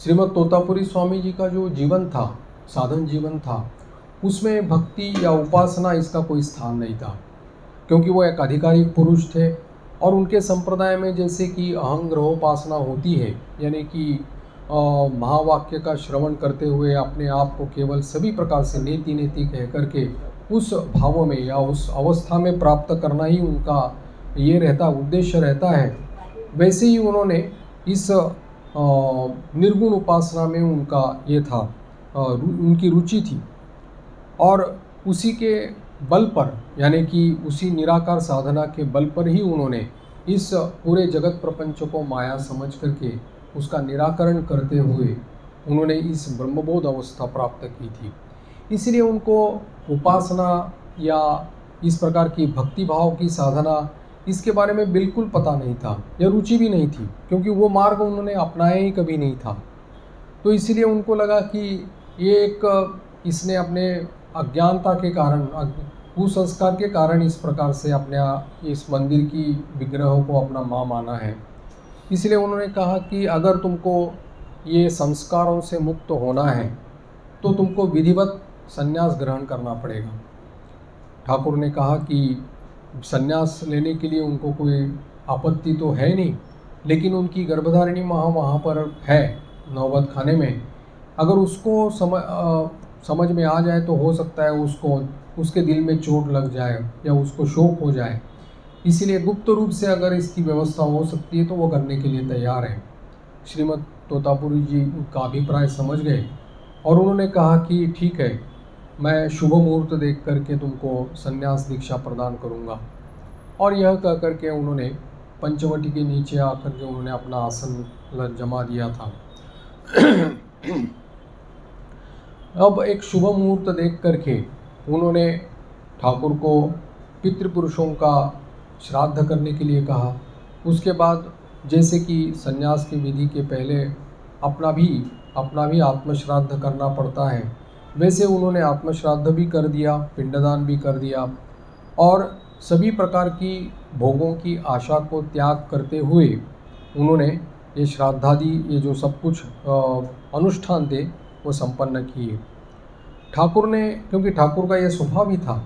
श्रीमद तोतापुरी स्वामी जी का जो जीवन था, साधन जीवन था, उसमें भक्ति या उपासना इसका कोई स्थान नहीं था, क्योंकि वो एक आधिकारिक पुरुष थे। और उनके संप्रदाय में जैसे कि अहंग्रहोपासना होती है, यानी कि महावाक्य का श्रवण करते हुए अपने आप को केवल सभी प्रकार से नेति नेति कह करके उस भाव में या उस अवस्था में प्राप्त करना ही उनका ये रहता उद्देश्य रहता है। वैसे ही उन्होंने इस निर्गुण उपासना में उनका ये था, उनकी रुचि थी, और उसी के बल पर, यानी कि उसी निराकार साधना के बल पर ही उन्होंने इस पूरे जगत प्रपंच को माया समझ करके उसका निराकरण करते हुए उन्होंने इस ब्रह्मबोध अवस्था प्राप्त की थी। इसलिए उनको उपासना या इस प्रकार की भक्ति भाव की साधना इसके बारे में बिल्कुल पता नहीं था या रुचि भी नहीं थी, क्योंकि वो मार्ग उन्होंने अपनाया ही कभी नहीं था। तो इसलिए उनको लगा कि ये एक इसने अपने अज्ञानता के कारण, कुसंस्कार के कारण इस प्रकार से अपने इस मंदिर की विग्रहों को अपना माँ माना है। इसलिए उन्होंने कहा कि अगर तुमको ये संस्कारों से मुक्त होना है तो तुमको विधिवत संन्यास ग्रहण करना पड़ेगा। ठाकुर ने कहा कि संन्यास लेने के लिए उनको कोई आपत्ति तो है नहीं, लेकिन उनकी गर्भधारिणी माँ वहाँ पर है नौबत खाने में, अगर उसको समझ में आ जाए तो हो सकता है उसके दिल में चोट लग जाए या उसको शोक हो जाए। इसीलिए गुप्त रूप से अगर इसकी व्यवस्था हो सकती है तो वो करने के लिए तैयार है। श्रीमद तोतापुरी जी का अभिप्राय समझ गए और उन्होंने कहा कि ठीक है, मैं शुभ मुहूर्त देख करके तुमको संन्यास दीक्षा प्रदान करूँगा। और यह कह करके उन्होंने पंचवटी के नीचे आकर के उन्होंने अपना आसन जमा दिया था। अब एक शुभ मुहूर्त देख करके उन्होंने ठाकुर को पितृपुरुषों का श्राद्ध करने के लिए कहा। उसके बाद जैसे कि संन्यास की विधि के पहले अपना भी आत्मश्राद्ध करना पड़ता है, वैसे उन्होंने आत्मश्राद्ध भी कर दिया, पिंडदान भी कर दिया, और सभी प्रकार की भोगों की आशा को त्याग करते हुए उन्होंने ये श्राद्धादि ये जो सब कुछ अनुष्ठान थे वो संपन्न किए। ठाकुर ने, क्योंकि ठाकुर का ये स्वभाव ही था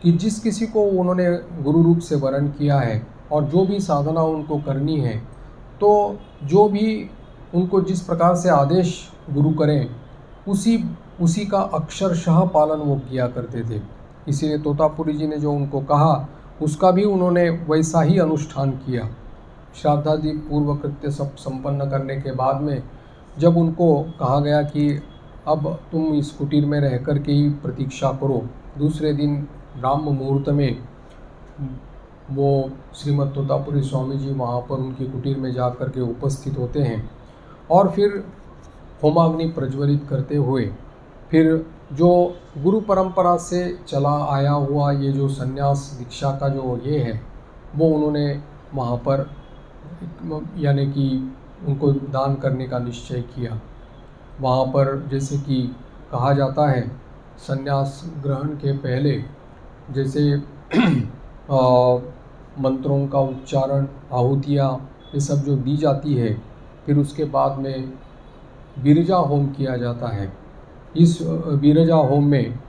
कि जिस किसी को उन्होंने गुरु रूप से वरण किया है और जो भी साधना उनको करनी है, तो जो भी उनको जिस प्रकार से आदेश गुरु करें उसी का अक्षरशः पालन वो किया करते थे। इसीलिए तोतापुरी जी ने जो उनको कहा उसका भी उन्होंने वैसा ही अनुष्ठान किया। श्राद्धादि पूर्व कृत्य सब संपन्न करने के बाद में जब उनको कहा गया कि अब तुम इस कुटीर में रह कर के ही प्रतीक्षा करो, दूसरे दिन ब्राह्म मुहूर्त में वो श्रीमद तोतापुरी स्वामी जी वहाँ पर उनकी कुटीर में जा कर के उपस्थित होते हैं और फिर होमाग्नि प्रज्वलित करते हुए फिर जो गुरु परंपरा से चला आया हुआ ये जो संन्यास दीक्षा का जो ये है वो उन्होंने वहाँ पर यानी कि उनको दान करने का निश्चय किया। वहाँ पर जैसे कि कहा जाता है संन्यास ग्रहण के पहले जैसे मंत्रों का उच्चारण, आहुतियाँ ये सब जो दी जाती है, फिर उसके बाद में विरजा होम किया जाता है। इस विरजा होम में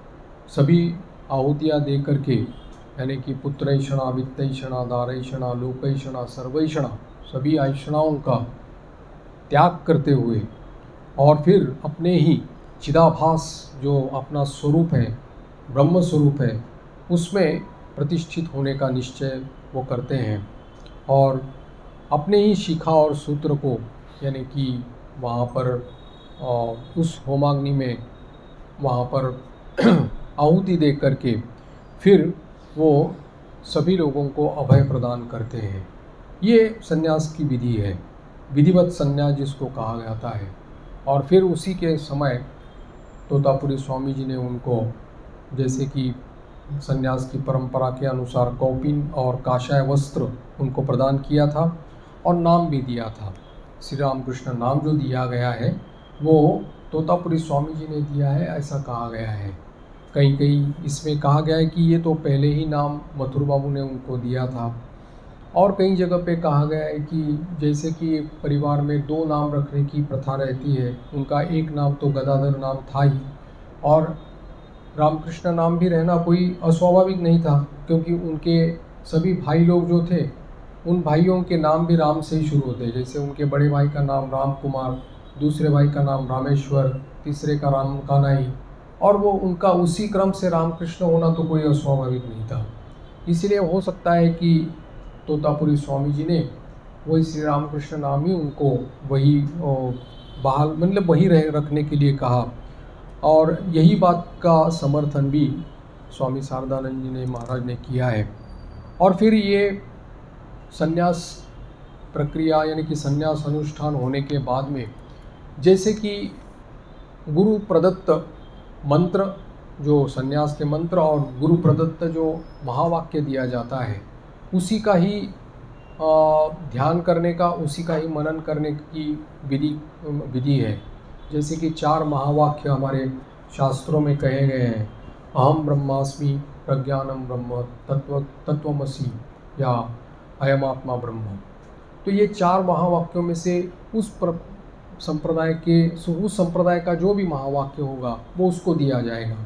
सभी आहुतियाँ दे करके यानी कि पुत्रैषणा, वित्तैषणा, दारैषणा, लोकैषणा, सर्वैषणा सभी ऐषणाओं का त्याग करते हुए और फिर अपने ही चिदाभास जो अपना स्वरूप है, ब्रह्म स्वरूप है, उसमें प्रतिष्ठित होने का निश्चय वो करते हैं और अपने ही शिखा और सूत्र को यानी कि वहाँ पर उस होमाग्नि में वहाँ पर आहुति दे करके फिर वो सभी लोगों को अभय प्रदान करते हैं। ये संन्यास की विधि है, विधिवत संन्यास जिसको कहा जाता है। और फिर उसी के समय तोतापुरी स्वामी जी ने उनको जैसे कि संन्यास की परंपरा के अनुसार कौपिन और काषाय वस्त्र उनको प्रदान किया था और नाम भी दिया था। श्री रामकृष्ण नाम जो दिया गया है वो तोतापुरी स्वामी जी ने दिया है, ऐसा कहा गया है। कहीं कहीं इसमें कहा गया है कि ये तो पहले ही नाम मथुर बाबू ने उनको दिया था, और कई जगह पे कहा गया है कि जैसे कि परिवार में 2 नाम रखने की प्रथा रहती है, उनका एक नाम तो गदाधर नाम था ही, और रामकृष्ण नाम भी रहना कोई अस्वाभाविक नहीं था, क्योंकि उनके सभी भाई लोग जो थे उन भाइयों के नाम भी राम से ही शुरू होते। जैसे उनके बड़े भाई का नाम राम कुमार, दूसरे भाई का नाम रामेश्वर, तीसरे का राम कानाई, और वो उनका उसी क्रम से रामकृष्ण होना तो कोई अस्वाभाविक नहीं था। इसलिए हो सकता है कि तोतापुरी स्वामी जी ने वही श्री रामकृष्ण नाम ही उनको वही बहाल मतलब वही रखने के लिए कहा, और यही बात का समर्थन भी स्वामी शारदानंद जी ने महाराज ने किया है। और फिर ये संन्यास प्रक्रिया यानी कि संन्यास अनुष्ठान होने के बाद में जैसे कि गुरु प्रदत्त मंत्र, जो संन्यास के मंत्र और गुरु प्रदत्त जो महावाक्य दिया जाता है, उसी का ही ध्यान करने का, उसी का ही मनन करने की विधि है। जैसे कि 4 महावाक्य हमारे शास्त्रों में कहे गए हैं, अहम ब्रह्मास्मि, प्रज्ञानम ब्रह्म, तत्वमसि या अयम आत्मा ब्रह्म। तो ये 4 महावाक्यों में से उस संप्रदाय का जो भी महावाक्य होगा वो उसको दिया जाएगा,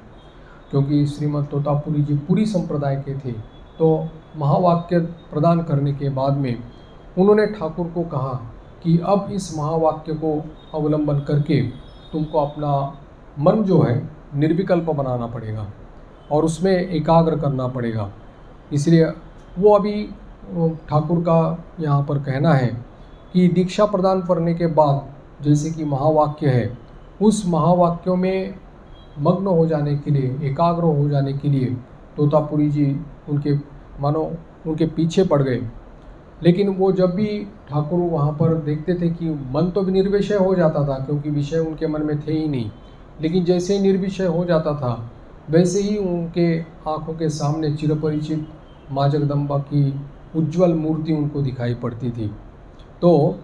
क्योंकि श्रीमद् तोतापुरी जी पूरी संप्रदाय के थे। तो महावाक्य प्रदान करने के बाद में उन्होंने ठाकुर को कहा कि अब इस महावाक्य को अवलंबन करके तुमको अपना मन जो है निर्विकल्प बनाना पड़ेगा और उसमें एकाग्र करना पड़ेगा। इसलिए वो अभी ठाकुर का यहाँ पर कहना है कि दीक्षा प्रदान करने के बाद जैसे कि महावाक्य है, उस महावाक्यों में मग्न हो जाने के लिए, एकाग्र हो जाने के लिए तोतापुरी जी उनके पीछे पड़ गए। लेकिन वो जब भी ठाकुर वहाँ पर देखते थे कि मन तो निर्विषय हो जाता था, क्योंकि विषय उनके मन में थे ही नहीं, लेकिन जैसे ही निर्विषय हो जाता था वैसे ही उनके आँखों के सामने चिरपरिचित माँ जगदम्बा की उज्ज्वल मूर्ति उनको दिखाई पड़ती थी। तो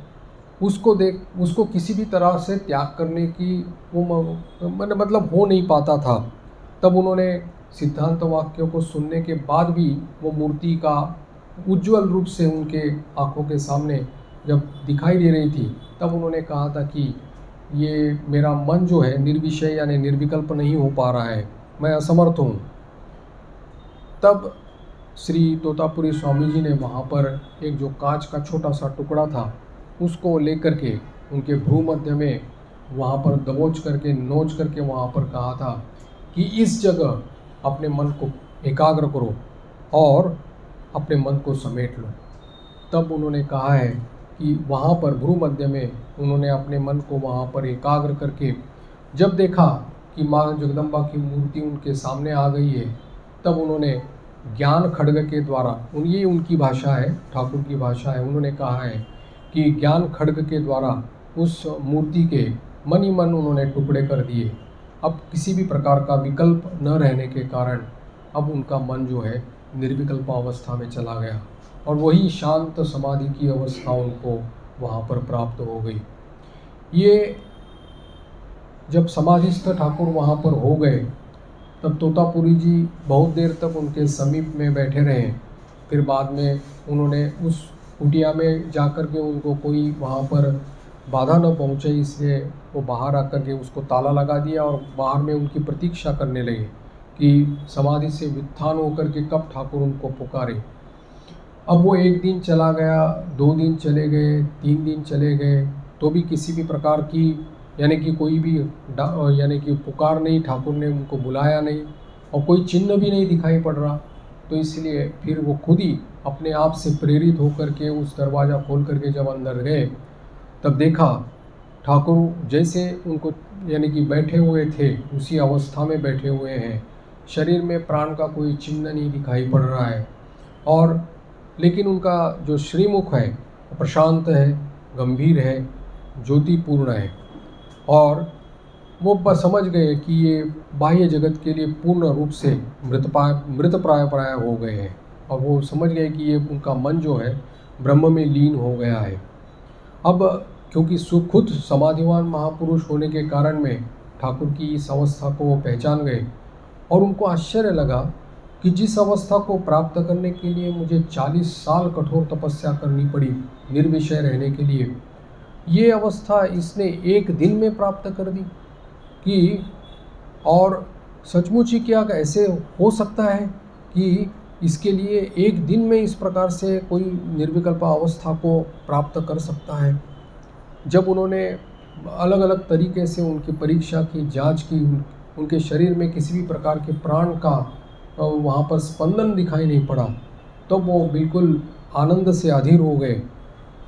उसको किसी भी तरह से त्याग करने की वो मतलब हो नहीं पाता था। तब उन्होंने सिद्धांत वाक्यों को सुनने के बाद भी वो मूर्ति का उज्ज्वल रूप से उनके आँखों के सामने जब दिखाई दे रही थी, तब उन्होंने कहा था कि ये मेरा मन जो है निर्विषय यानी निर्विकल्प नहीं हो पा रहा है, मैं असमर्थ हूँ। तब श्री तोतापुरी स्वामी जी ने वहाँ पर एक जो कांच का छोटा सा टुकड़ा था उसको लेकर के उनके भ्रू मध्य में वहाँ पर दबोच करके नोच करके वहाँ पर कहा था कि इस जगह अपने मन को एकाग्र करो और अपने मन को समेट लो। तब उन्होंने कहा है कि वहाँ पर भ्रू मध्य में उन्होंने अपने मन को वहाँ पर एकाग्र करके जब देखा कि माँ जगदम्बा की मूर्ति उनके सामने आ गई है, तब उन्होंने ज्ञान खड्ग के द्वारा, ये उनकी भाषा है, ठाकुर की भाषा है, उन्होंने कहा है कि ज्ञान खड्ग के द्वारा उस मूर्ति के मन ही मन उन्होंने टुकड़े कर दिए। अब किसी भी प्रकार का विकल्प न रहने के कारण अब उनका मन जो है निर्विकल्प अवस्था में चला गया और वही शांत समाधि की अवस्था उनको वहाँ पर प्राप्त हो गई। ये जब समाधिस्थ ठाकुर वहाँ पर हो गए, तब तोतापुरी जी बहुत देर तक उनके समीप में बैठे रहे। फिर बाद में उन्होंने उस कुटिया में जाकर के उनको कोई वहाँ पर बाधा न पहुँचे, इसलिए वो बाहर आकर के उसको ताला लगा दिया और बाहर में उनकी प्रतीक्षा करने लगे कि समाधि से व्युत्थान होकर के कब ठाकुर उनको पुकारे। अब वो 1 दिन चला गया, 2 दिन चले गए, 3 दिन चले गए, तो भी किसी भी प्रकार की यानी कि कोई भी यानी कि पुकार नहीं, ठाकुर ने उनको बुलाया नहीं और कोई चिन्ह भी नहीं दिखाई पड़ रहा। तो इसलिए फिर वो खुद ही अपने आप से प्रेरित होकर के उस दरवाज़ा खोल करके जब अंदर गए, तब देखा ठाकुर जैसे उनको यानी कि बैठे हुए थे उसी अवस्था में बैठे हुए हैं, शरीर में प्राण का कोई चिन्ह नहीं दिखाई पड़ रहा है, और लेकिन उनका जो श्रीमुख है प्रशांत है, गंभीर है, ज्योतिपूर्ण है, और वो बस समझ गए कि ये बाह्य जगत के लिए पूर्ण रूप से मृतप्राय हो गए हैं, और वो समझ गए कि ये उनका मन जो है ब्रह्म में लीन हो गया है। अब क्योंकि खुद समाधिवान महापुरुष होने के कारण में ठाकुर की इस अवस्था को वो पहचान गए, और उनको आश्चर्य लगा कि जिस अवस्था को प्राप्त करने के लिए मुझे 40 साल कठोर तपस्या करनी पड़ी निर्विषय रहने के लिए, ये अवस्था इसने एक दिन में प्राप्त कर दी। कि और सचमुच ही क्या ऐसे हो सकता है कि इसके लिए एक दिन में इस प्रकार से कोई निर्विकल्प अवस्था को प्राप्त कर सकता है। जब उन्होंने अलग अलग तरीके से उनकी परीक्षा की, जांच की, उनके शरीर में किसी भी प्रकार के प्राण का वहाँ पर स्पंदन दिखाई नहीं पड़ा, तब वो बिल्कुल आनंद से अधीर हो गए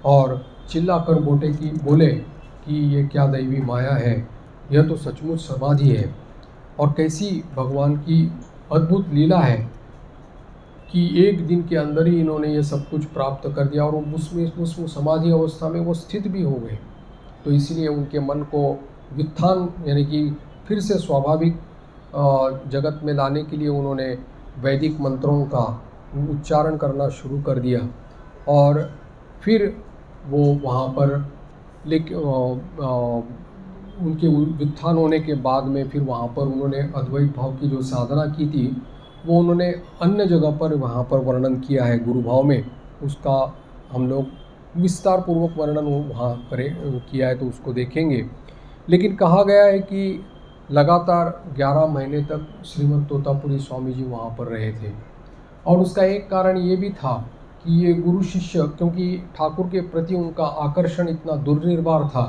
और चिल्लाकर बोले कि ये क्या दैवी माया है, यह तो सचमुच समाधि है, और कैसी भगवान की अद्भुत लीला है कि एक दिन के अंदर ही इन्होंने ये सब कुछ प्राप्त कर दिया, और उसमें समाधि अवस्था में वो स्थित भी हो गए। तो इसलिए उनके मन को व्युत्थान यानी कि फिर से स्वाभाविक जगत में लाने के लिए उन्होंने वैदिक मंत्रों का उच्चारण करना शुरू कर दिया, और फिर वो वहाँ पर उनके व्युत्थान होने के बाद में फिर वहाँ पर उन्होंने अद्वैत भाव की जो साधना की थी वो उन्होंने अन्य जगह पर वहाँ पर वर्णन किया है गुरु भाव में। उसका हम लोग विस्तार पूर्वक वर्णन वहाँ किया है, तो उसको देखेंगे। लेकिन कहा गया है कि लगातार 11 महीने तक श्रीमद् तोतापुरी स्वामी जी वहाँ पर रहे थे, और उसका एक कारण ये भी था कि ये गुरु शिष्य, क्योंकि ठाकुर के प्रति उनका आकर्षण इतना दुर्निर्वार था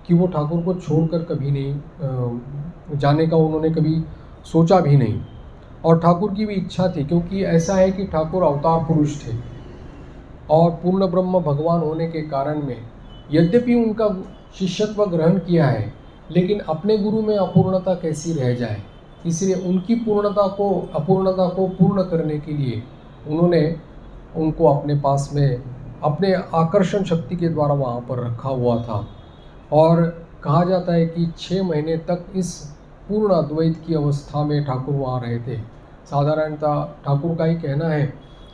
कि वो ठाकुर को छोड़कर कभी नहीं जाने का उन्होंने कभी सोचा भी नहीं, और ठाकुर की भी इच्छा थी, क्योंकि ऐसा है कि ठाकुर अवतार पुरुष थे और पूर्ण ब्रह्म भगवान होने के कारण में यद्यपि उनका शिष्यत्व ग्रहण किया है, लेकिन अपने गुरु में अपूर्णता कैसी रह जाए, इसलिए उनकी अपूर्णता को पूर्ण करने के लिए उन्होंने उनको अपने पास में अपने आकर्षण शक्ति के द्वारा वहाँ पर रखा हुआ था। और कहा जाता है कि 6 महीने तक इस पूर्ण अद्वैत की अवस्था में ठाकुर वहाँ रहे थे। साधारणतः ठाकुर का ही कहना है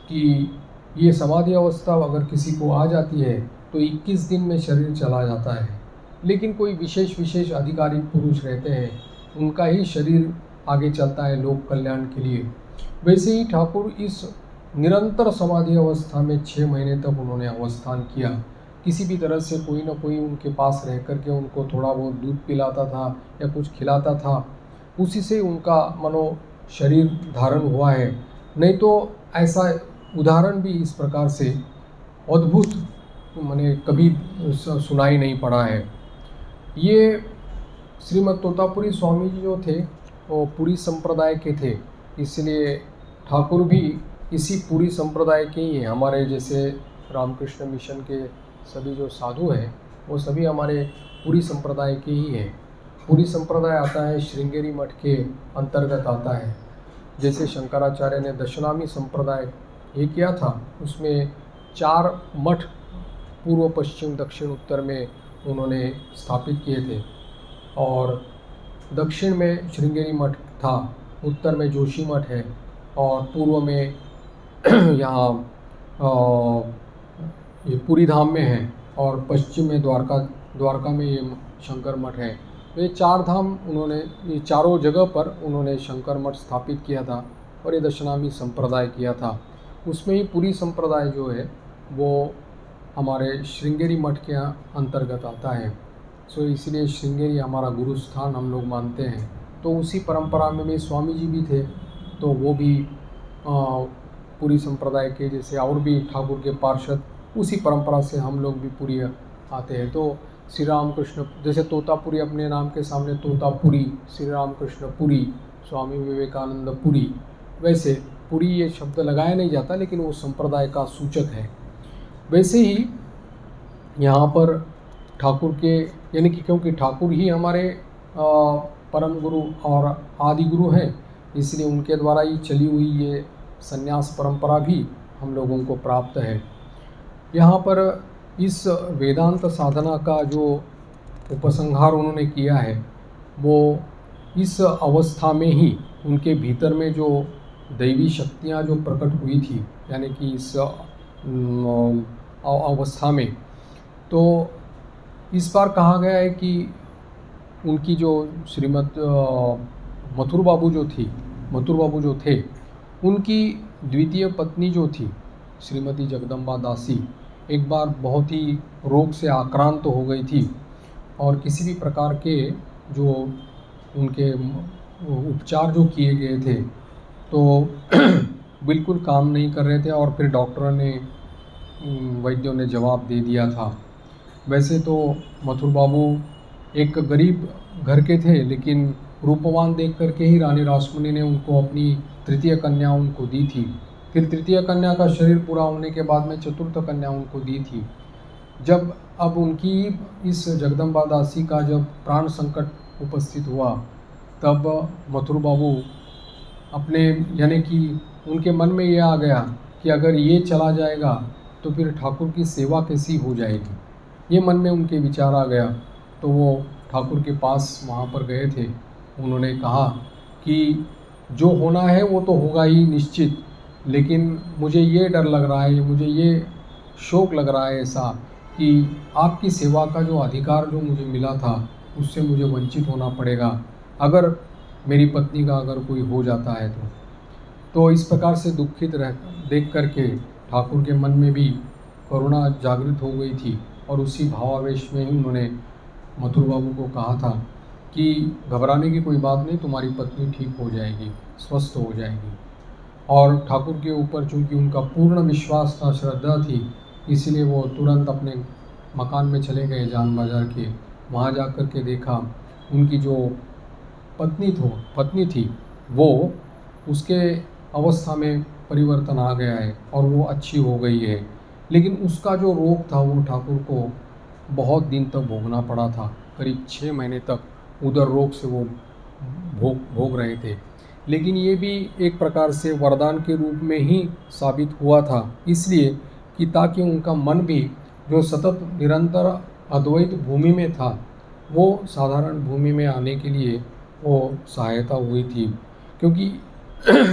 कि ये समाधि अवस्था अगर किसी को आ जाती है तो 21 दिन में शरीर चला जाता है, लेकिन कोई विशेष अधिकारी पुरुष रहते हैं, उनका ही शरीर आगे चलता है लोक कल्याण के लिए। वैसे ही ठाकुर इस निरंतर समाधि अवस्था में 6 महीने तक उन्होंने अवस्थान किया। किसी भी तरह से कोई ना कोई उनके पास रह कर के उनको थोड़ा बहुत दूध पिलाता था या कुछ खिलाता था, उसी से उनका शरीर धारण हुआ है। नहीं तो ऐसा उदाहरण भी इस प्रकार से अद्भुत कभी सुनाई नहीं पड़ा है। ये श्रीमद् तोतापुरी स्वामी जी जो थे वो पुरी संप्रदाय के थे, इसलिए ठाकुर भी इसी पुरी संप्रदाय के ही हैं। हमारे जैसे रामकृष्ण मिशन के सभी जो साधु हैं वो सभी हमारे पुरी संप्रदाय के ही हैं। पुरी संप्रदाय आता है श्रृंगेरी मठ के अंतर्गत आता है। जैसे शंकराचार्य ने दशनामी संप्रदाय ये किया था, उसमें 4 मठ पूर्व पश्चिम दक्षिण उत्तर में उन्होंने स्थापित किए थे, और दक्षिण में श्रृंगेरी मठ था, उत्तर में जोशी मठ है, और पूर्व में यहाँ ये पूरी धाम में है, और पश्चिम में द्वारका में ये शंकर मठ है। तो ये 4 धाम उन्होंने, ये चारों जगह पर उन्होंने शंकर मठ स्थापित किया था और ये दशनामी संप्रदाय किया था। उसमें ही पूरी संप्रदाय जो है वो हमारे श्रृंगेरी मठ के अंतर्गत आता है। सो इसलिए श्रृंगेरी हमारा गुरु स्थान हम लोग मानते हैं। तो उसी परंपरा में स्वामी जी भी थे, तो वो भी पूरी संप्रदाय के जैसे और भी ठाकुर के पार्षद, उसी परंपरा से हम लोग भी पूरी आते हैं। तो श्री रामकृष्ण, जैसे तोतापुरी अपने नाम के सामने तोतापुरी, श्री रामकृष्ण पुरी, स्वामी विवेकानंद पुरी, वैसे पुरी ये शब्द लगाया नहीं जाता, लेकिन वो संप्रदाय का सूचक है। वैसे ही यहाँ पर ठाकुर के, यानी कि क्योंकि ठाकुर ही हमारे परम गुरु और आदि गुरु हैं, इसलिए उनके द्वारा ही चली हुई ये संन्यास परंपरा भी हम लोगों को प्राप्त है। यहाँ पर इस वेदांत साधना का जो उपसंहार उन्होंने किया है वो इस अवस्था में ही उनके भीतर में जो दैवी शक्तियाँ जो प्रकट हुई थी, यानी कि इस अवस्था में, तो इस बार कहा गया है कि उनकी जो श्रीमद मथुर बाबू जो थे, उनकी द्वितीय पत्नी जो थी श्रीमती जगदम्बा दासी, एक बार बहुत ही रोग से आक्रांत हो गई थी और किसी भी प्रकार के जो उनके उपचार जो किए गए थे तो बिल्कुल काम नहीं कर रहे थे और फिर डॉक्टरों ने, वैद्यों ने जवाब दे दिया था। वैसे तो मथुर बाबू एक गरीब घर के थे, लेकिन रूपवान देख करके ही रानी रासमणी ने उनको अपनी तृतीय कन्या उनको दी थी। फिर तृतीय कन्या का शरीर पूरा होने के बाद में चतुर्थ कन्या उनको दी थी। जब अब उनकी इस जगदम्बा दासी का जब प्राण संकट उपस्थित हुआ, तब मथुर बाबू अपने, यानी कि उनके मन में ये आ गया कि अगर ये चला जाएगा तो फिर ठाकुर की सेवा कैसी हो जाएगी। ये मन में उनके विचार आ गया। तो वो ठाकुर के पास वहाँ पर गए थे। उन्होंने कहा कि जो होना है वो तो होगा ही निश्चित, लेकिन मुझे ये डर लग रहा है, मुझे ये शौक लग रहा है ऐसा कि आपकी सेवा का जो अधिकार जो मुझे मिला था उससे मुझे वंचित होना पड़ेगा अगर मेरी पत्नी का अगर कोई हो जाता है तो इस प्रकार से दुखित देख करके ठाकुर के मन में भी करुणा जागृत हो गई थी और उसी भावावेश में ही उन्होंने मथुर बाबू को कहा था कि घबराने की कोई बात नहीं, तुम्हारी पत्नी ठीक हो जाएगी, स्वस्थ हो जाएगी। और ठाकुर के ऊपर चूँकि उनका पूर्ण विश्वास था, श्रद्धा थी, इसलिए वो तुरंत अपने मकान में चले गए जान बाजार के। वहाँ जा कर के देखा उनकी जो पत्नी थी वो उसके अवस्था में परिवर्तन आ गया है और वो अच्छी हो गई है, लेकिन उसका जो रोग था वो ठाकुर को बहुत दिन तक भोगना पड़ा था। करीब 6 महीने तक उदर रोग से वो भोग रहे थे। लेकिन ये भी एक प्रकार से वरदान के रूप में ही साबित हुआ था, इसलिए कि ताकि उनका मन भी जो सतत निरंतर अद्वैत भूमि में था वो साधारण भूमि में आने के लिए वो सहायता हुई थी। क्योंकि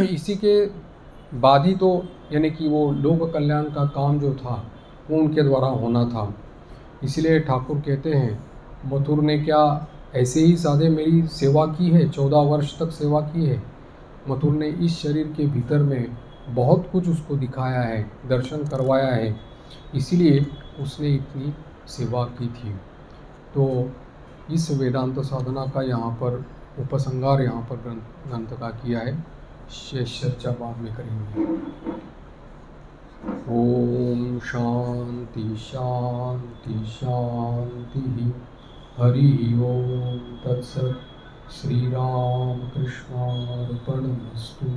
इसी के बाद ही तो, यानी कि वो लोक कल्याण का काम जो था वो उनके द्वारा होना था। इसलिए ठाकुर कहते हैं, मथुर ने क्या ऐसे ही साधे मेरी सेवा की है, 14 वर्ष तक सेवा की है। मथुर ने इस शरीर के भीतर में बहुत कुछ उसको दिखाया है, दर्शन करवाया है, इसीलिए उसने इतनी सेवा की थी। तो इस वेदांत साधना का यहाँ पर उपसंहार यहाँ पर ग्रंथ का किया है। शेष चर्चा बाद में करेंगे। ओम शांति शांति शांति। हरि ओम तत्सत्। श्री राम कृष्णार्पणमस्तु।